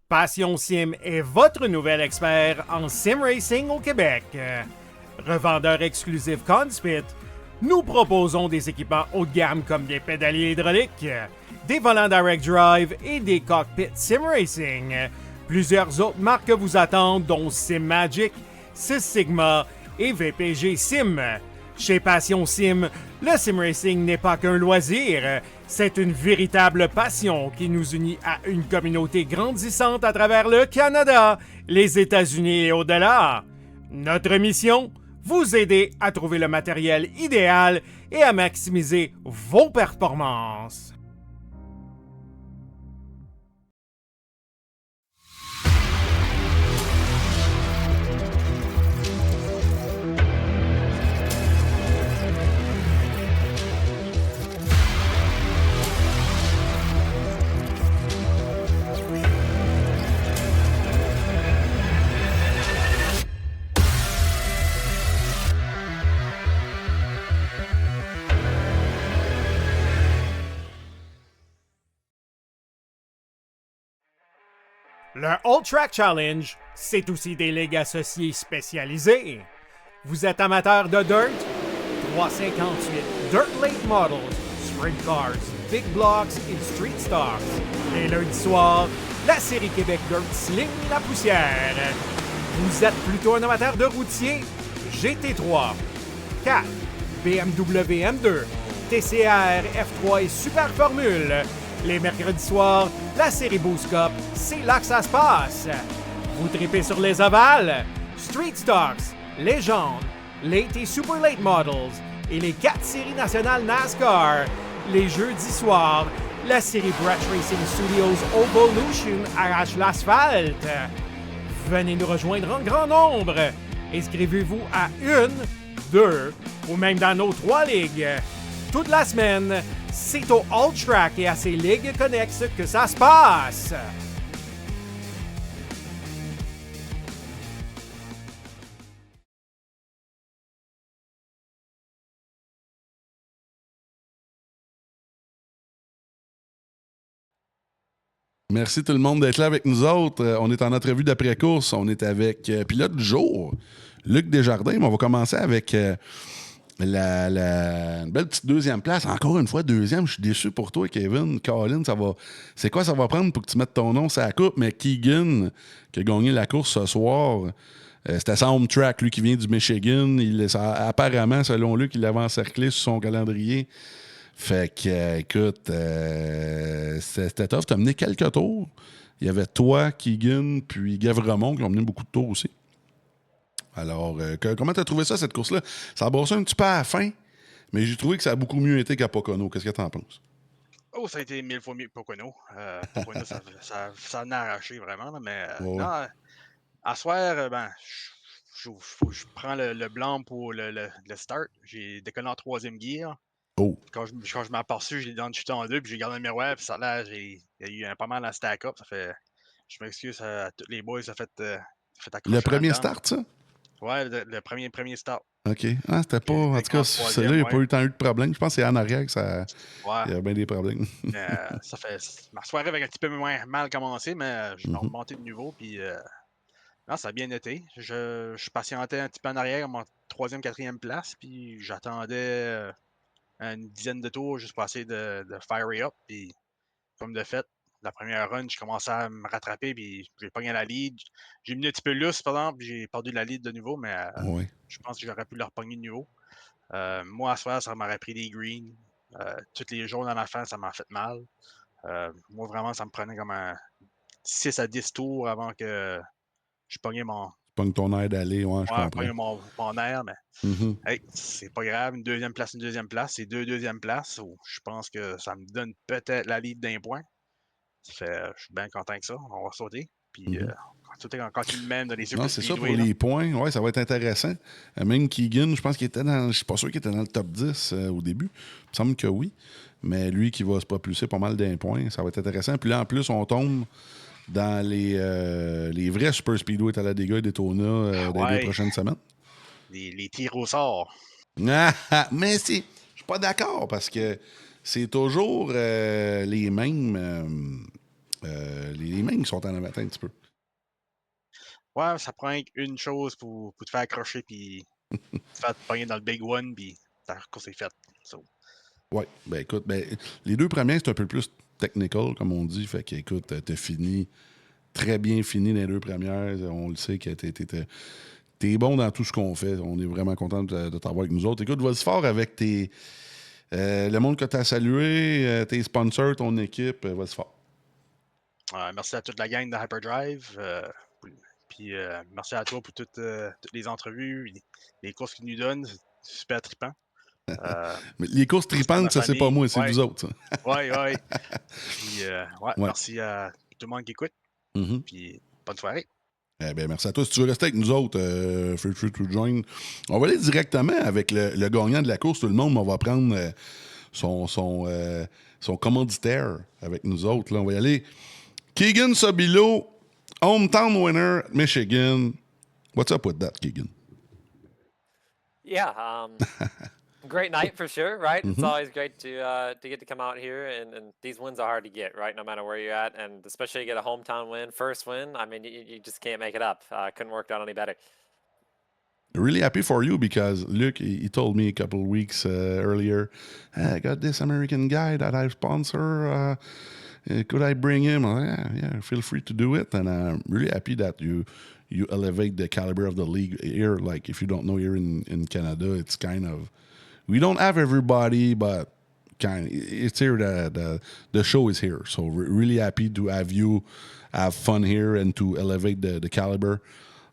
Passion Sim est votre nouvel expert en sim racing au Québec. Revendeur exclusif Conspit, nous proposons des équipements haut de gamme comme des pédaliers hydrauliques, des volants direct drive et des cockpits sim racing. Plusieurs autres marques vous attendent, dont SimMagic, Sys Sigma et VPG Sim. Chez Passion Sim, le sim racing n'est pas qu'un loisir, c'est une véritable passion qui nous unit à une communauté grandissante à travers le Canada, les États-Unis et au-delà. Notre mission, vous aider à trouver le matériel idéal et à maximiser vos performances. Le All Track Challenge, c'est aussi des ligues associées spécialisées. Vous êtes amateur de dirt? 358 Dirt Late Models, Sprint Cars, Big Blocks et Street Stars. Et lundi soir, la série Québec Dirt sling la poussière. Vous êtes plutôt un amateur de routier? GT3, 4, BMW M2, TCR, F3 et Super Formule. Les mercredis soirs, la série Boost Cup, c'est là que ça se passe. Vous tripez sur les ovales, Street Stocks, Légende, Late et Super Late Models et les 4 séries nationales NASCAR. Les jeudis soirs, la série Brett Racing Studios Evolution arrache l'asphalte. Venez nous rejoindre en grand nombre. Inscrivez-vous à 1, 2 ou même dans nos 3 ligues. Toute la semaine, c'est au All Track et à ses ligues connexes que ça se passe. Merci tout le monde d'être là avec nous autres. On est en entrevue d'après-course. On est avec pilote du jour, Luc Desjardins. Mais on va commencer avec une belle petite deuxième place. Encore une fois, deuxième. Je suis déçu pour toi, Kevin. Colin, c'est quoi ça va prendre pour que tu mettes ton nom sur la coupe? Mais Keegan, qui a gagné la course ce soir, C'était sa home track, lui qui vient du Michigan. Apparemment, selon lui, qu'il l'avait encerclé sur son calendrier. Fait que, écoute, c'était tough. T'as mené quelques tours. Il y avait toi, Keegan, puis Gavremont qui ont mené beaucoup de tours aussi. Alors, comment t'as trouvé ça, cette course-là? Ça a brossé un petit peu à la fin, mais j'ai trouvé que ça a beaucoup mieux été qu'à Pocono. Qu'est-ce que t'en penses? Oh, ça a été 1000 fois mieux que Pocono. Pocono, ça en a arraché vraiment, là, mais Ouais. non, à soir, je prends le blanc pour le start. J'ai décollé en 3e gear. Oh, Quand je m'ai aperçu, j'ai dans chuté en 2, puis j'ai gardé le miroir, puis ça là, il y a eu pas mal à stack-up. Ça fait. Je m'excuse à tous les boys, ça fait accrocher le premier là-dedans. start, ça? Ouais, le premier start. OK. Ah, c'était pas... En tout cas, celui-là, il n'y a pas eu tant eu de problème. Je pense que c'est en arrière que ça... Ouais. Il y a bien des problèmes. Ça fait. Ma soirée avait un petit peu moins mal commencé, mais je m'ai remonté de nouveau, puis non, ça a bien été. Je patientais un petit peu en arrière, à mon 3e, 4e place, puis j'attendais une dizaine de tours juste pour essayer de fire up, puis comme de fait, la première run, je commençais à me rattraper, puis j'ai pogné la lead. J'ai mis un petit peu lousse, par exemple, puis j'ai perdu la lead de nouveau, mais Ouais. je pense que j'aurais pu le repogner de nouveau. Moi, à ce soir, ça m'aurait pris des greens. Toutes les jaunes à la fin, ça m'a fait mal. Moi, vraiment, ça me prenait comme un 6 à 10 tours avant que je pognais mon, Pogne ton air d'aller, ouais, je comprends. pogner mon air, mais hey, c'est pas grave. Une deuxième place, c'est 2 deuxièmes places. Je pense que ça me donne peut-être la lead d'un point. Ça fait, je suis bien content que ça. On va sauter. Puis, quand il me mène dans les Non, circuits c'est ça pour speedway, là. les points. Ouais, ça va être intéressant. Même Keegan, je pense qu'il était dans... Je suis pas sûr qu'il était dans le top 10 au début. Il me semble que oui. Mais lui qui va se propulser pas mal d'un point, ça va être intéressant. Puis là, en plus, on tombe dans les vrais Super Speedway Talladega et Daytona dans les 2 prochaines semaines. Les tirs au sort. Mais je suis pas d'accord parce que c'est toujours les mêmes. Les mêmes qui sont en amateur un petit peu. Ouais, ça prend une chose pour te faire accrocher, puis te faire te pogner dans le big one, puis ta course est faite. So. Oui, ben écoute, les 2 premières, c'est un peu plus technical, comme on dit. Fait que, écoute, t'as fini, très bien fini les 2 premières. On le sait que t'es bon dans tout ce qu'on fait. On est vraiment content de t'avoir avec nous autres. Écoute, vas-y fort avec le monde que tu as salué, tes sponsors, ton équipe. Vas-y fort. Merci à toute la gang de Hyperdrive. Puis merci à toi pour toutes les entrevues, les courses qu'ils nous donnent. C'est super trippant. Mais les courses tripantes, ça, c'est pas moi, c'est vous autres. Oui. Puis, merci à tout le monde qui écoute. Puis, bonne soirée. Eh bien, merci à toi. Si tu veux rester avec nous autres, feel free to join. On va aller directement avec le gagnant de la course. Tout le monde, on va prendre son commanditaire avec nous autres. Là. On va y aller. Keegan Sobilo, hometown winner, Michigan. What's up with that, Keegan? Yeah, great night for sure, right? It's always great to get to come out here, and these wins are hard to get, right? No matter where you're at, and especially get a hometown win, first win. I mean, you just can't make it up. Couldn't work out any better. Really happy for you because Luke, he told me a couple of weeks earlier, hey, I got this American guy that I sponsor. Could I bring him? Yeah, feel free to do it. And I'm really happy that you elevate the caliber of the league here. Like, if you don't know, here in Canada, it's kind of... We don't have everybody, but it's here that the show is here. So really happy to have you have fun here and to elevate the caliber.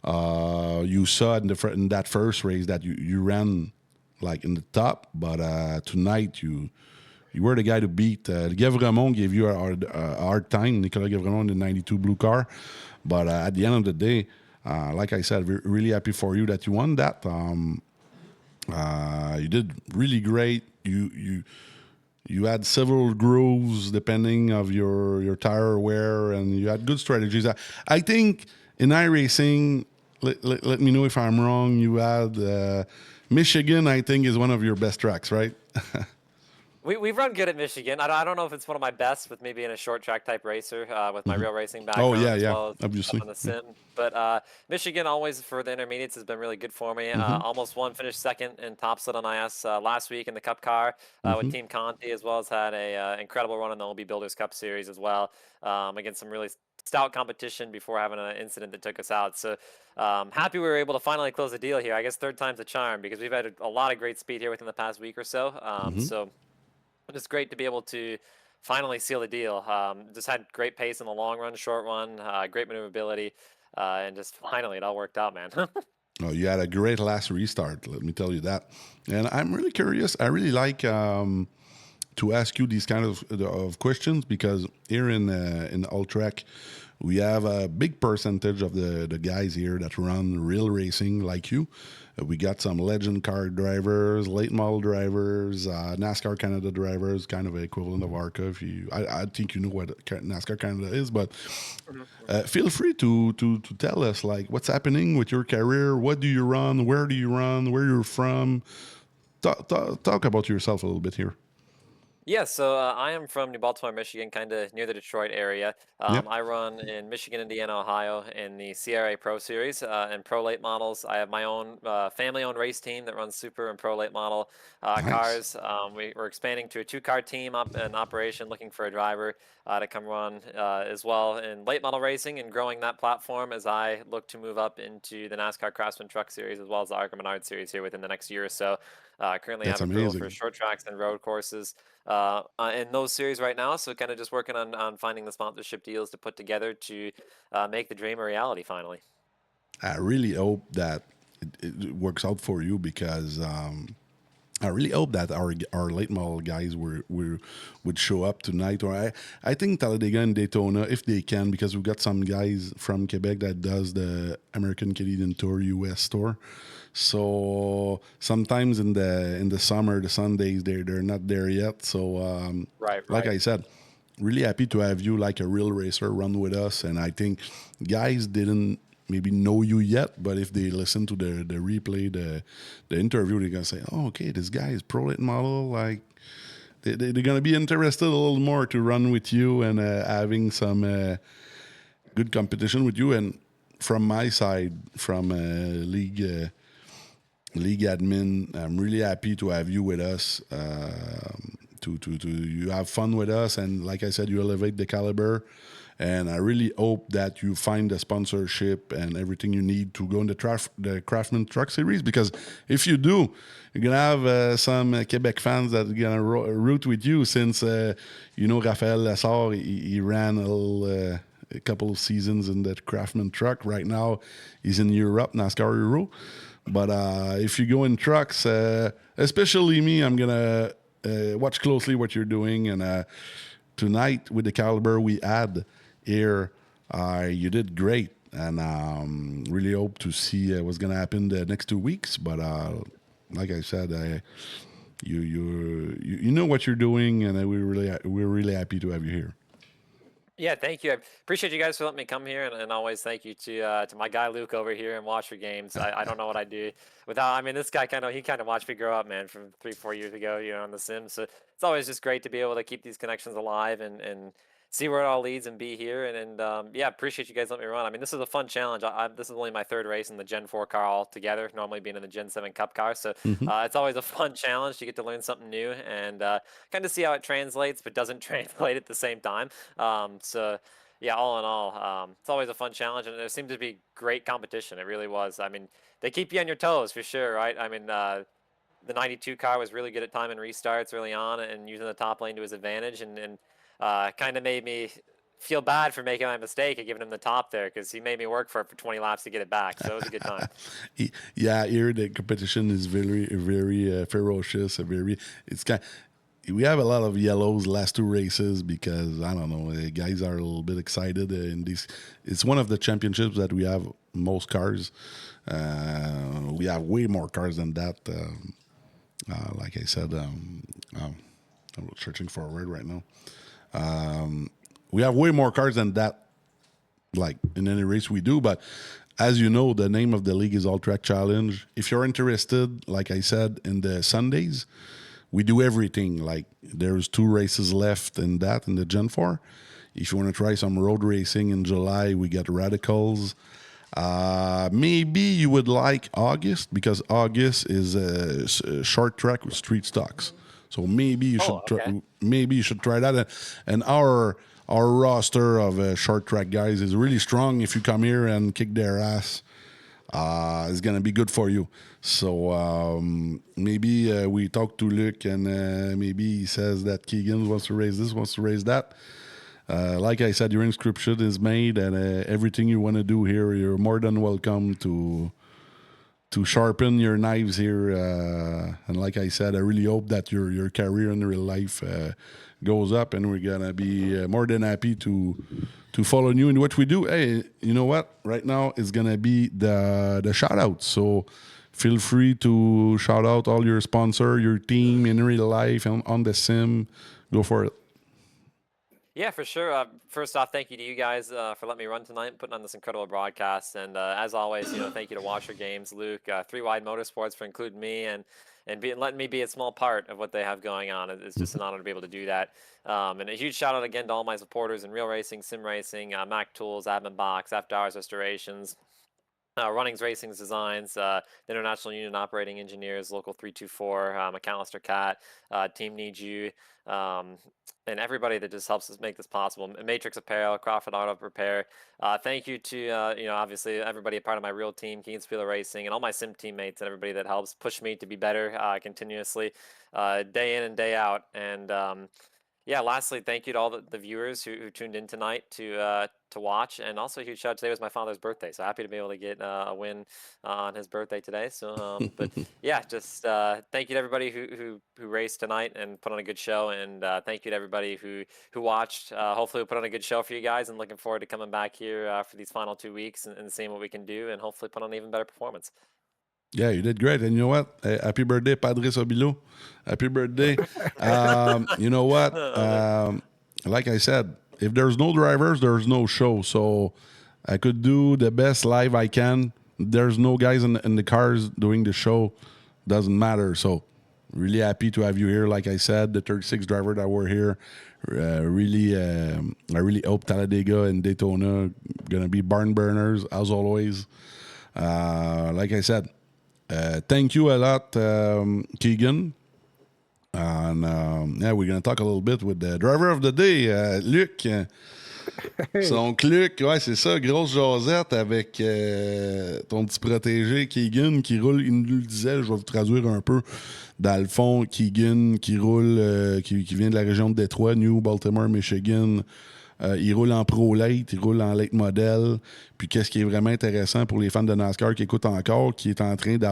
You saw in that first race that you ran like in the top, but tonight you were the guy to beat. Gavremont gave you a hard time, Nicolas Gavremont in the 92 blue car. But at the end of the day, like I said, we're really happy for you that you won that. You did really great. You had several grooves depending of your tire wear, and you had good strategies. I think in iRacing, let me know if I'm wrong, you had Michigan, I think, is one of your best tracks, right? We've run good at Michigan. I don't know if it's one of my best with me being a short track type racer with my real racing Oh, background as yeah, well as obviously. up on the sim. But Michigan always for the intermediates has been really good for me. Almost won, finished second in top sled on IS last week in the Cup car with Team Conti, as well as had a incredible run in the OB Builders Cup Series as well against some really stout competition before having an incident that took us out. So happy we were able to finally close the deal here. I guess third time's a charm because we've had a lot of great speed here within the past week or so. So it's great to be able to finally seal the deal. Just had great pace in the long run, short run, great maneuverability, and just finally it all worked out, man. Oh, you had a great last restart, let me tell you that. And I'm really curious. I really like to ask you these kind of questions because here in Alltrack, we have a big percentage of the guys here that run real racing like you. We got some legend car drivers, late model drivers, NASCAR Canada drivers, kind of equivalent of ARCA. I think you know what NASCAR Canada is, but feel free to tell us like what's happening with your career. What do you run? Where do you run? Where you're from? Talk about yourself a little bit here. Yeah, so I am from New Baltimore, Michigan, kind of near the Detroit area. Yep. I run in Michigan, Indiana, Ohio in the CRA Pro Series and Pro Late Models. I have my own family-owned race team that runs Super and Pro Late Model cars. We're expanding to a two-car team in operation, looking for a driver to come run as well in late model racing and growing that platform as I look to move up into the NASCAR Craftsman Truck Series as well as the ARCA Menard Series here within the next year or so. Currently That's have approval amazing. for short tracks and road courses in those series right now. So kind of just working on finding the sponsorship deals to put together to make the dream a reality finally. I really hope that it works out for you because I really hope that our late model guys would show up tonight. Or I think Talladega and Daytona, if they can, because we've got some guys from Quebec that does the American Canadian Tour US Tour. So sometimes in the summer, the Sundays they're not there yet. So like I said, really happy to have you like a real racer run with us. And I think guys didn't maybe know you yet, but if they listen to the replay, the interview, they're gonna say, "Oh, okay, this guy is pro late model." Like they're gonna be interested a little more to run with you and having some good competition with you. And from my side, from league admin, I'm really happy to have you with us. To you have fun with us, and like I said, you elevate the caliber. And I really hope that you find the sponsorship and everything you need to go in the Craftsman Truck Series, because if you do, you're going to have some Quebec fans that are going to root with you since, Raphaël Lessard, he ran a couple of seasons in the Craftsman Truck. Right now, he's in Europe, NASCAR Euro. But if you go in trucks, especially me, I'm going to watch closely what you're doing. And tonight, with the caliber we had here, you did great, and really hope to see what's going to happen the next 2 weeks. But like I said, you know what you're doing, and we're really happy to have you here. Yeah, thank you. I appreciate you guys for letting me come here, and always thank you to my guy Luke over here and watch your games. I don't know what I'd do without. I mean, this guy kind of watched me grow up, man, from 3-4 years ago, on The Sims. So it's always just great to be able to keep these connections alive and see where it all leads and be here. And yeah, appreciate you guys letting me run. I mean, this is a fun challenge. This is only my third race in the Gen 4 car altogether, normally being in the Gen 7 Cup car. So it's always a fun challenge to get to learn something new and kind of see how it translates, but doesn't translate at the same time. So yeah, all in all, it's always a fun challenge, and there seems to be great competition. It really was. I mean, they keep you on your toes for sure, right? I mean, the 92 car was really good at timing restarts early on and using the top lane to his advantage, and kind of made me feel bad for making my mistake and giving him the top there, because he made me work for 20 laps to get it back. So it was a good time. Yeah, here the competition is very, very ferocious. We have a lot of yellows last two races because, I don't know, the guys are a little bit excited. It's one of the championships that we have most cars. We have way more cars than that. Like I said, I'm searching for a word right now. We have way more cars than that, like in any race we do. But as you know, the name of the league is Alltrack Challenge. If you're interested, like I said, in the Sundays, we do everything. Like there's 2 races left in the Gen 4. If you want to try some road racing in July, we got Radicals. Maybe you would like August because August is a short track with street stocks. So maybe you should try that. And our roster of short track guys is really strong. If you come here and kick their ass, it's gonna be good for you. So maybe we talk to Luc and maybe he says that Keegan wants to raise this, wants to raise that. Like I said, your inscription is made, and everything you want to do here, you're more than welcome to sharpen your knives here. And like I said, I really hope that your career in real life goes up, and we're gonna be more than happy to follow you in what we do. Hey, you know what? Right now it's gonna be the shout out. So feel free to shout out all your sponsor, your team in real life and on the sim. Go for it. Yeah, for sure. First off, thank you to you guys for letting me run tonight and putting on this incredible broadcast. And as always, thank you to Washer Games, Luke, 3 Wide Motorsports for including me and letting me be a small part of what they have going on. It's just an honor to be able to do that. And a huge shout out again to all my supporters in Real Racing, Sim Racing, Mac Tools, Admin Box, After Hours Restorations, Runnings Racing's Designs, the International Union Operating Engineers, Local 324, McAllister Cat, Team Need You, and everybody that just helps us make this possible. Matrix Apparel, Crawford Auto Repair. Thank you to, obviously everybody a part of my real team, Keen Spieler Racing, and all my sim teammates and everybody that helps push me to be better continuously, day in and day out. And yeah, lastly, thank you to all the viewers who tuned in tonight to watch, and also a huge shout out. Today was my father's birthday, so happy to be able to get a win on his birthday today. So, but yeah, just thank you to everybody who raced tonight and put on a good show, and thank you to everybody who watched. Hopefully, we'll put on a good show for you guys, and looking forward to coming back here for these final 2 weeks and seeing what we can do, and hopefully put on an even better performance. Yeah, you did great. And you know what? Happy birthday, Padre Sobilo. Happy birthday. You know what? Like I said, if there's no drivers, there's no show. So I could do the best live I can. There's no guys in the cars doing the show. Doesn't matter. So really happy to have you here. Like I said, the 36 driver that were here. I really hope Talladega and Daytona gonna be barn burners as always. Like I said, thank you a lot, Keegan. And yeah, we're going to talk a little bit with the driver of the day, Luc. Donc, Luc, ouais, c'est ça, grosse jasette avec ton petit protégé, Keegan, qui roule, il nous le disait, je vais vous traduire un peu. Dans le fond, Keegan qui roule, qui vient de la région de Détroit, New Baltimore, Michigan. Il roule en Pro Late, il roule en Late Model. Puis qu'est-ce qui est vraiment intéressant pour les fans de NASCAR qui écoutent encore, qui est en train de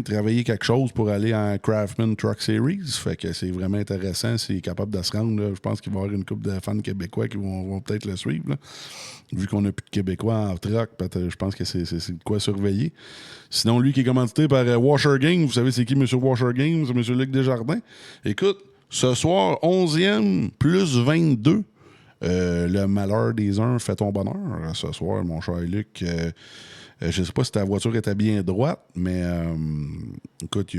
travailler quelque chose pour aller en Craftsman Truck Series. Fait que c'est vraiment intéressant. S'il est capable de se rendre, là, je pense qu'il va y avoir une couple de fans québécois qui vont peut-être le suivre. Là. Vu qu'on n'a plus de Québécois en truck, je pense que c'est de quoi surveiller. Sinon, lui qui est commandité par Washer Games, vous savez c'est qui M. Washer Games? C'est M. Luc Desjardins. Écoute, ce soir, 11e plus 22. Le malheur des uns fait ton bonheur. Ce soir, mon cher Luc, je sais pas si ta voiture était bien droite, mais écoute,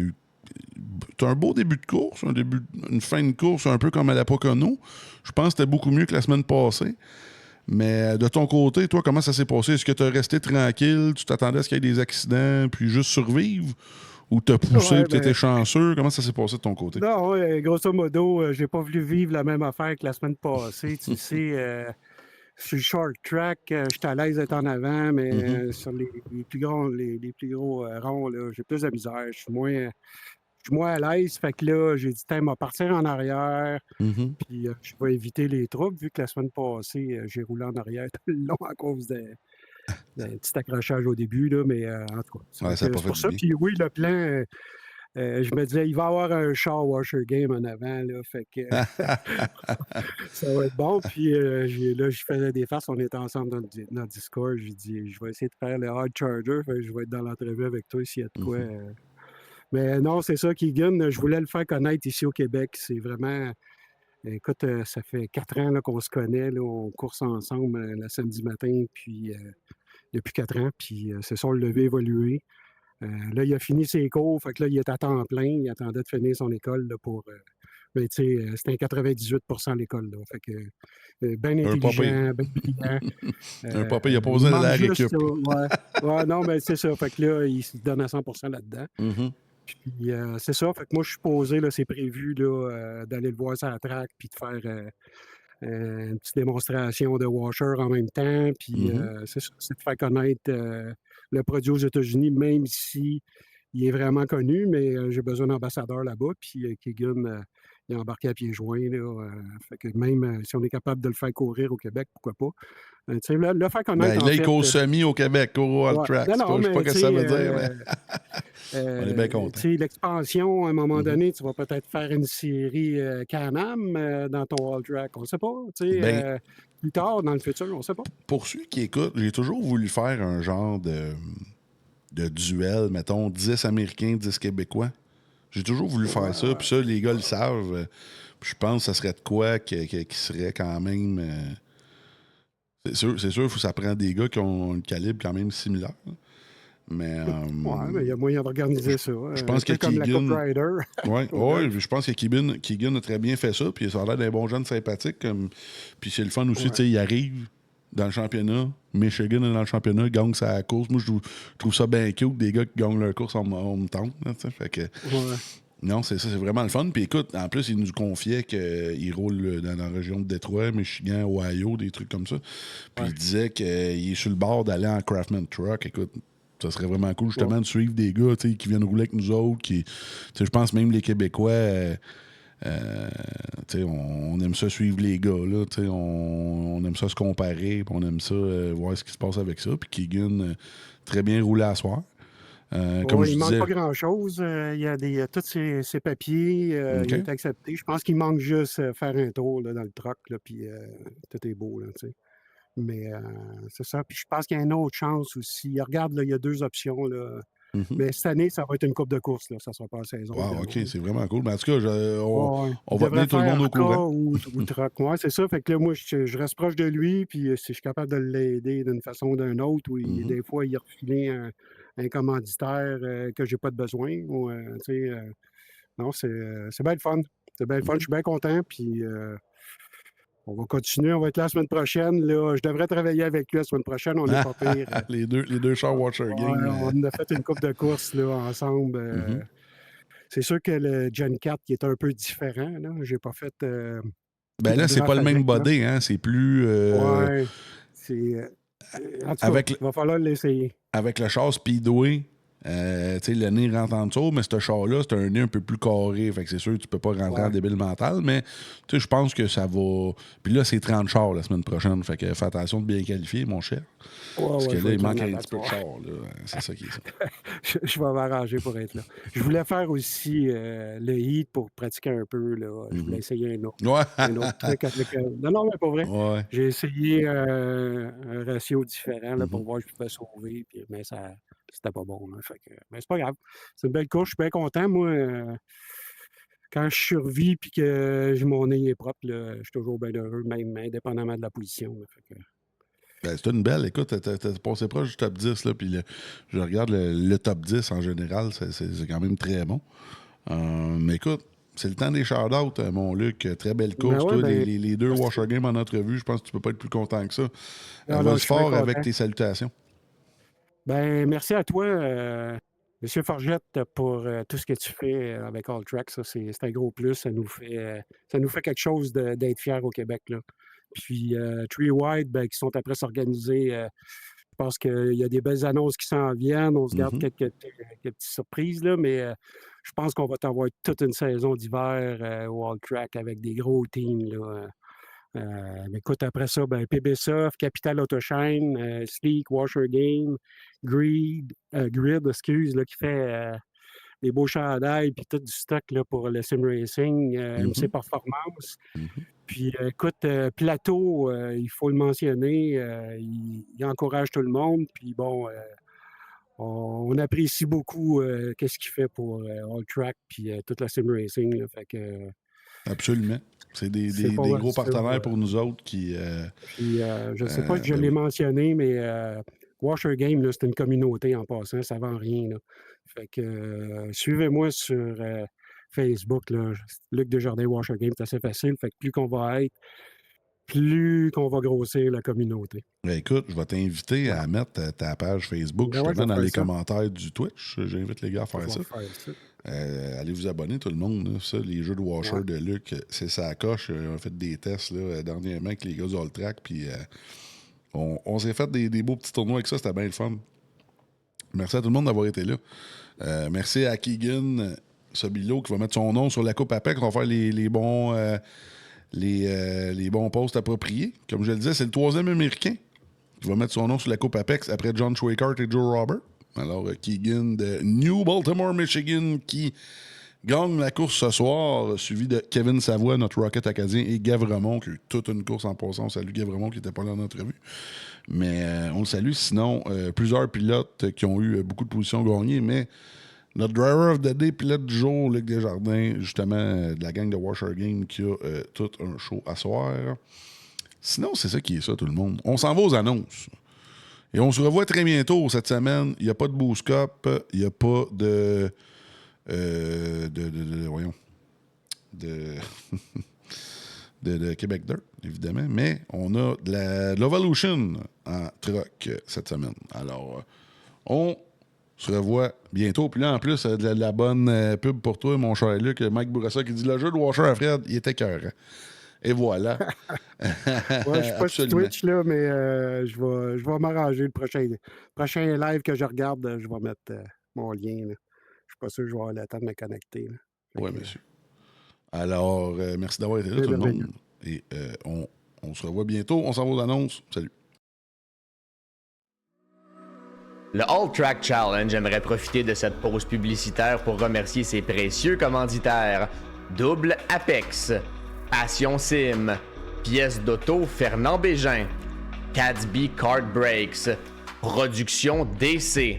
t'as un beau début de course, une fin de course un peu comme à la Pocono. Je pense que c'était beaucoup mieux que la semaine passée. Mais de ton côté, toi, comment ça s'est passé? Est-ce que tu as resté tranquille? Tu t'attendais à ce qu'il y ait des accidents puis juste survivre? Ou t'as poussé et t'étais chanceux? Comment ça s'est passé de ton côté? Non, grosso modo, j'ai pas voulu vivre la même affaire que la semaine passée. Tu sais, sur le short track, j'étais à l'aise d'être en avant, mais sur les plus gros ronds, là, j'ai plus de misère. Je suis moins à l'aise. Fait que là, j'ai dit, tiens, m'a partir en arrière. Puis je vais éviter les troubles, vu que la semaine passée, j'ai roulé en arrière tout le long à cause d'un petit accrochage au début, là, mais en tout cas, c'est pour ça. Puis oui, le plan, je me disais, il va y avoir un char Washer Game en avant, là, fait que ça va être bon. Puis là, je faisais des farces, on était ensemble dans notre Discord, j'ai dit, je vais essayer de faire le Hard Charger, fait que je vais être dans l'entrevue avec toi s'il y a de quoi. Mais non, c'est ça, Keegan, je voulais le faire connaître ici au Québec, c'est vraiment... Écoute, ça fait 4 ans là, qu'on se connaît, là, on course ensemble le samedi matin, puis depuis 4 ans, puis c'est ça, on le levé évolué. Là, il a fini ses cours, fait que là, il est à temps plein. Il attendait de finir son école là, pour. Mais tu sais, c'était un 98 l'école. Là, fait que bien Un pas pire. intelligent, bien brillant. Un papa, il a il posé manque la juste, récup. ouais, non, mais c'est ça. Fait que là, il se donne à 100 là-dedans. Mhm. Puis c'est ça. Fait que moi, je suis posé, là, c'est prévu là, d'aller le voir sur la track, puis de faire une petite démonstration de washer en même temps. Puis c'est ça, c'est de faire connaître le produit aux États-Unis, même si il est vraiment connu, mais j'ai besoin d'ambassadeurs là-bas. Puis Keegan, il est embarqué à pieds joints. Là, fait que même si on est capable de le faire courir au Québec, pourquoi pas. Tu sais, le faire connaître, Ben, en là, il fait. court semi au Québec, court all Ouais. track. Non, Je sais pas mais ce que ça veut dire, mais on est bien tu content. sais, l'expansion, à un moment donné, tu vas peut-être faire une série Can-Am dans ton all track. On ne sait pas. Tu sais, Ben, plus tard, dans le futur, on ne sait pas. pour ceux qui écoutent, j'ai toujours voulu faire un genre de duel, mettons, 10 Américains, 10 Québécois. J'ai toujours voulu faire ça, puis ça, les gars le savent. Puis je pense que ça serait de quoi qui serait quand même... c'est sûr, ça prend des gars qui ont un calibre quand même similaire. Là. Mais... Ouais, mais il y a moyen d'organiser ça. Je pense que comme la Cup Keegan... Rider. Oui, je pense que Keegan a très bien fait ça, puis ça a l'air d'un bon jeune sympathique. Puis c'est le fun aussi, tu sais, il arrive dans le championnat, Michigan est dans le championnat, gagne sa course. Moi, je trouve ça bien cute, des gars qui gagnent leur course en me tente. Fait que... Non, c'est ça, c'est vraiment le fun. Puis écoute, en plus, il nous confiait qu'il roule dans la région de Détroit, Michigan, Ohio, des trucs comme ça. Puis il disait qu'il est sur le bord d'aller en Craftsman Truck. Écoute, ça serait vraiment cool justement de suivre des gars qui viennent rouler avec nous autres. Je pense même les Québécois, on aime ça suivre les gars. Là, on aime ça se comparer, puis on aime ça voir ce qui se passe avec ça. Puis Keegan, très bien roulé à soir. Comme je il ne manque disais, pas grand-chose. Il y a tous ses papiers. Il est accepté. Je pense qu'il manque juste faire un tour là, dans le truck, là, puis tout est beau. Là, tu sais. Mais c'est ça. Puis je pense qu'il y a une autre chance aussi. Regarde, là, il y a 2 options. Là. Mais cette année, ça va être une coupe de course. Là. Ça ne sera pas la saison. Wow, OK, c'est vraiment cool. Mais en tout cas, on Il va devrait tenir tout le faire monde au courant. ou truck. Ouais, c'est ça. Fait que là, moi, je reste proche de lui. Puis si je suis capable de l'aider d'une façon ou d'une autre, ou des fois, il a refilé un commanditaire que j'ai pas de besoin. Ou, tu sais, non, c'est bien le fun. C'est bien le fun. Je suis bien content. Puis on va continuer. On va être là la semaine prochaine. Là, je devrais travailler avec lui la semaine prochaine. On n'est pas pire. les deux chars Watcher Game. On a fait une coupe de course là, ensemble. C'est sûr que le Gen 4 qui est un peu différent. Là. J'ai pas fait. Ben là, c'est pas le même body, hein? C'est plus. Ouais. C'est. En tout cas, il va falloir l'essayer. Avec le char Speedway, le nez rentre en dessous, mais ce char-là, c'est un nez un peu plus carré. Fait que c'est sûr que tu peux pas rentrer en débile mental, mais je pense que ça va. Puis là, c'est 30 chars la semaine prochaine. Fait que fais attention de bien qualifier, mon cher. Parce que là, il manque un petit peu de char. C'est ça qui est ça. Je vais m'arranger pour être là. Je voulais faire aussi le heat pour pratiquer un peu. Là. Je voulais essayer un autre truc avec. Non, mais pas vrai. Ouais. J'ai essayé un ratio différent là, pour voir si je pouvais sauver. Puis, mais ça. C'était pas bon. Là, fait que, mais c'est pas grave. C'est une belle course. Je suis bien content. Moi, quand je survis et que mon nez est propre, là, je suis toujours bien heureux, même indépendamment de la position. Là, fait que... c'est une belle. Écoute, t'as passé proche du top 10. Là, puis je regarde le top 10 en général. C'est quand même très bon. Mais écoute, c'est le temps des shout-outs, mon Luc. Très belle course. Ben ouais, toi, les 2 Washer Games en entrevue, je pense que tu peux pas être plus content que ça. Vas-y fort avec tes salutations. Ben, merci à toi, M. Forgette, pour tout ce que tu fais avec All Track. Ça, c'est un gros plus. Ça nous fait quelque chose d'être fiers au Québec. Là. Puis, Tree Wide, ben, qui sont après s'organiser. Je pense qu'il y a des belles annonces qui s'en viennent. On se garde quelques petites surprises, là, mais je pense qu'on va t'envoyer toute une saison d'hiver au All Track avec des gros teams. Là. Écoute, après ça, ben, PBSoft, Capital Autoshine, Sleek, Washer Game, Grid, là, qui fait des beaux chandails puis tout du stock là, pour le sim racing, MC Performance. Puis écoute, Plateau, il faut le mentionner, il encourage tout le monde. Puis bon, on apprécie beaucoup qu'est-ce qu'il fait pour All Track puis toute la sim racing. Là, fait que, absolument. C'est des gros partenaires pour nous autres qui... Puis, je ne sais pas si je l'ai mentionné, mais Washer Game, là, c'est une communauté en passant, ça vend rien. Là. Fait que suivez-moi sur Facebook, là, Luc Desjardins Washer Game, c'est assez facile. Fait que plus qu'on va être, plus qu'on va grossir la communauté. Écoute, je vais t'inviter à mettre ta page Facebook Ben ouais, justement je vais dans les faire ça. commentaires du Twitch. J'invite les gars à faire Je ça. vais faire ça. Allez vous abonner, tout le monde. Là. Ça, les jeux de Washer Ouais. de Luc, c'est ça coche. On a fait des tests là, dernièrement avec les gars du All Track. Puis on s'est fait des beaux petits tournois avec ça. C'était bien le fun. Merci à tout le monde d'avoir été là. Merci à Keegan Sobilo qui va mettre son nom sur la Coupe APEC. On va faire les bons posts appropriés. Comme je le disais, c'est le 3e Américain qui va mettre son nom sur la Coupe Apex après John Schweikart et Joe Robert. Alors, Keegan de New Baltimore, Michigan, qui gagne la course ce soir, suivi de Kevin Savoie, notre Rocket acadien, et Gavremont, qui a eu toute une course en passant. On salue Gavremont qui n'était pas là dans l'entrevue. Mais on le salue. Sinon, plusieurs pilotes qui ont eu beaucoup de positions gagnées, mais notre driver of the day, pilote du jour, Luc Desjardins, justement, de la gang de Washer Game, qui a tout un show à soir. Sinon, c'est ça qui est ça, tout le monde. On s'en va aux annonces. Et on se revoit très bientôt cette semaine. Il n'y a pas de Boost Cup, il n'y a pas de... voyons. De Québec Dirt, évidemment. Mais on a de l'Evolution en truck cette semaine. Alors, on se revoit bientôt. Puis là, en plus, de la bonne pub pour toi, mon cher Luc, Mike Bourassa, qui dit le jeu de Washer à Fred, il était écœurant. Et voilà. Ouais, je suis pas sur Twitch, là, mais je vais m'arranger le prochain live que je regarde, je vais mettre mon lien. Là. Je suis pas sûr que je vais avoir le temps de me connecter. Oui, monsieur. Alors, merci d'avoir été là, tout le monde. Et on se revoit bientôt. On s'en va aux annonces. Salut. Le All Track Challenge aimerait profiter de cette pause publicitaire pour remercier ses précieux commanditaires. Double Apex, Passion Sim, Pièces d'auto Fernand Bégin, Cadsby Kart Brakes, Production DC,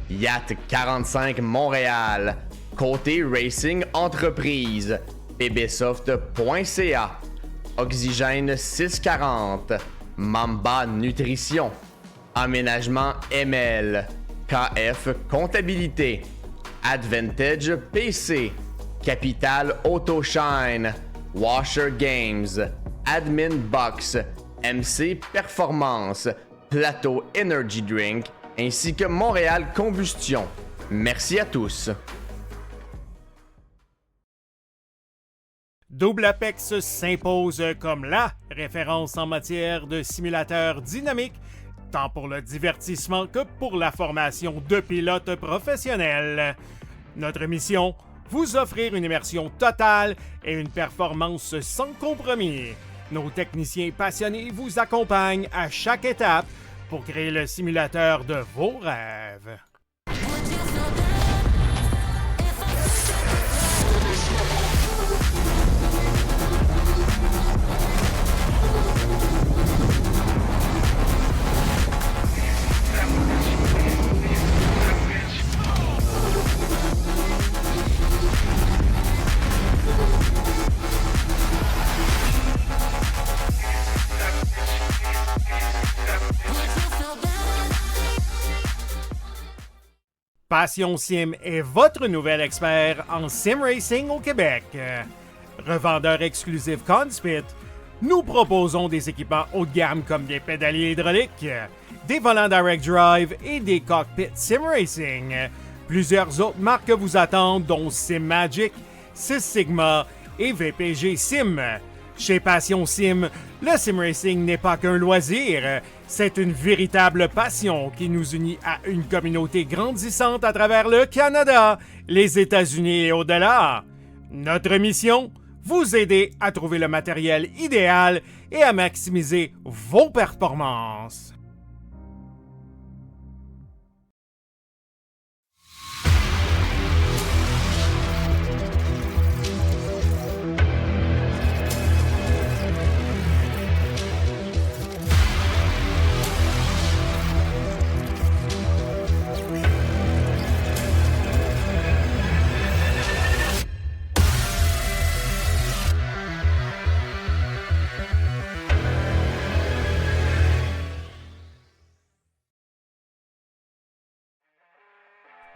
Yacht 45 Montréal, Côté Racing Entreprise, pbsoft.ca, Oxygène 640, Mamba Nutrition, Aménagement ML, KF Comptabilité, Advantage PC, Capital Autoshine, Washer Games, Admin Box, MC Performance, Plateau Energy Drink, ainsi que Montréal Combustion. Merci à tous. Double Apex s'impose comme la référence en matière de simulateurs dynamiques, tant pour le divertissement que pour la formation de pilotes professionnels. Notre mission, vous offrir une immersion totale et une performance sans compromis. Nos techniciens passionnés vous accompagnent à chaque étape pour créer le simulateur de vos rêves. Passion Sim est votre nouvel expert en sim racing au Québec. Revendeur exclusif Conspit, nous proposons des équipements haut de gamme comme des pédaliers hydrauliques, des volants direct drive et des cockpits sim racing. Plusieurs autres marques vous attendent, dont SimMagic, Six Sigma et VPG Sim. Chez Passion Sim, le sim racing n'est pas qu'un loisir, c'est une véritable passion qui nous unit à une communauté grandissante à travers le Canada, les États-Unis et au-delà. Notre mission, vous aider à trouver le matériel idéal et à maximiser vos performances.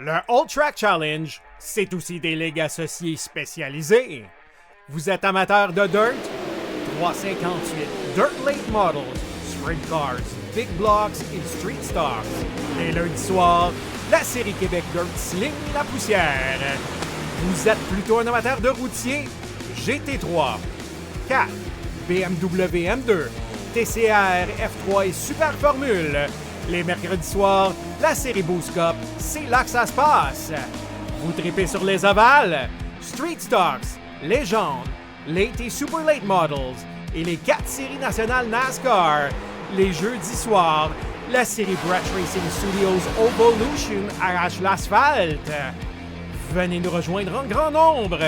Le All Track Challenge, c'est aussi des ligues associées spécialisées. Vous êtes amateur de dirt? 358 Dirt Late Models, Sprint Cars, Big Blocks et Street Stocks. Les lundis soirs, la série Québec Dirt sling la poussière. Vous êtes plutôt un amateur de routier? GT3, 4, BMW M2, TCR, F3 et Super Formule. Les mercredis soirs, la série Boost Cup, c'est là que ça se passe. Vous tripez sur les ovales? Street Stocks, Légende, Late et Super Late Models et les 4 séries nationales NASCAR. Les jeudis soirs, la série Brett Racing Studios Evolution arrache l'asphalte. Venez nous rejoindre en grand nombre.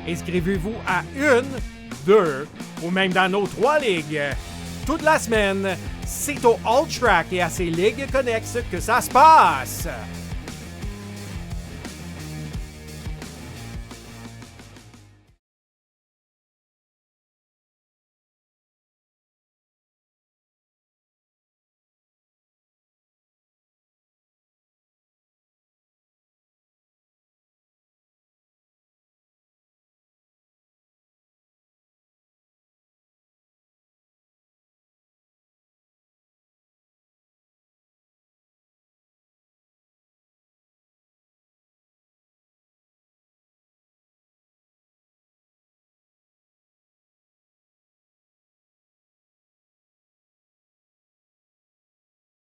Inscrivez-vous à 1, 2 ou même dans nos 3 ligues. Toute la semaine, c'est au All Track et à ses ligues connexes que ça se passe.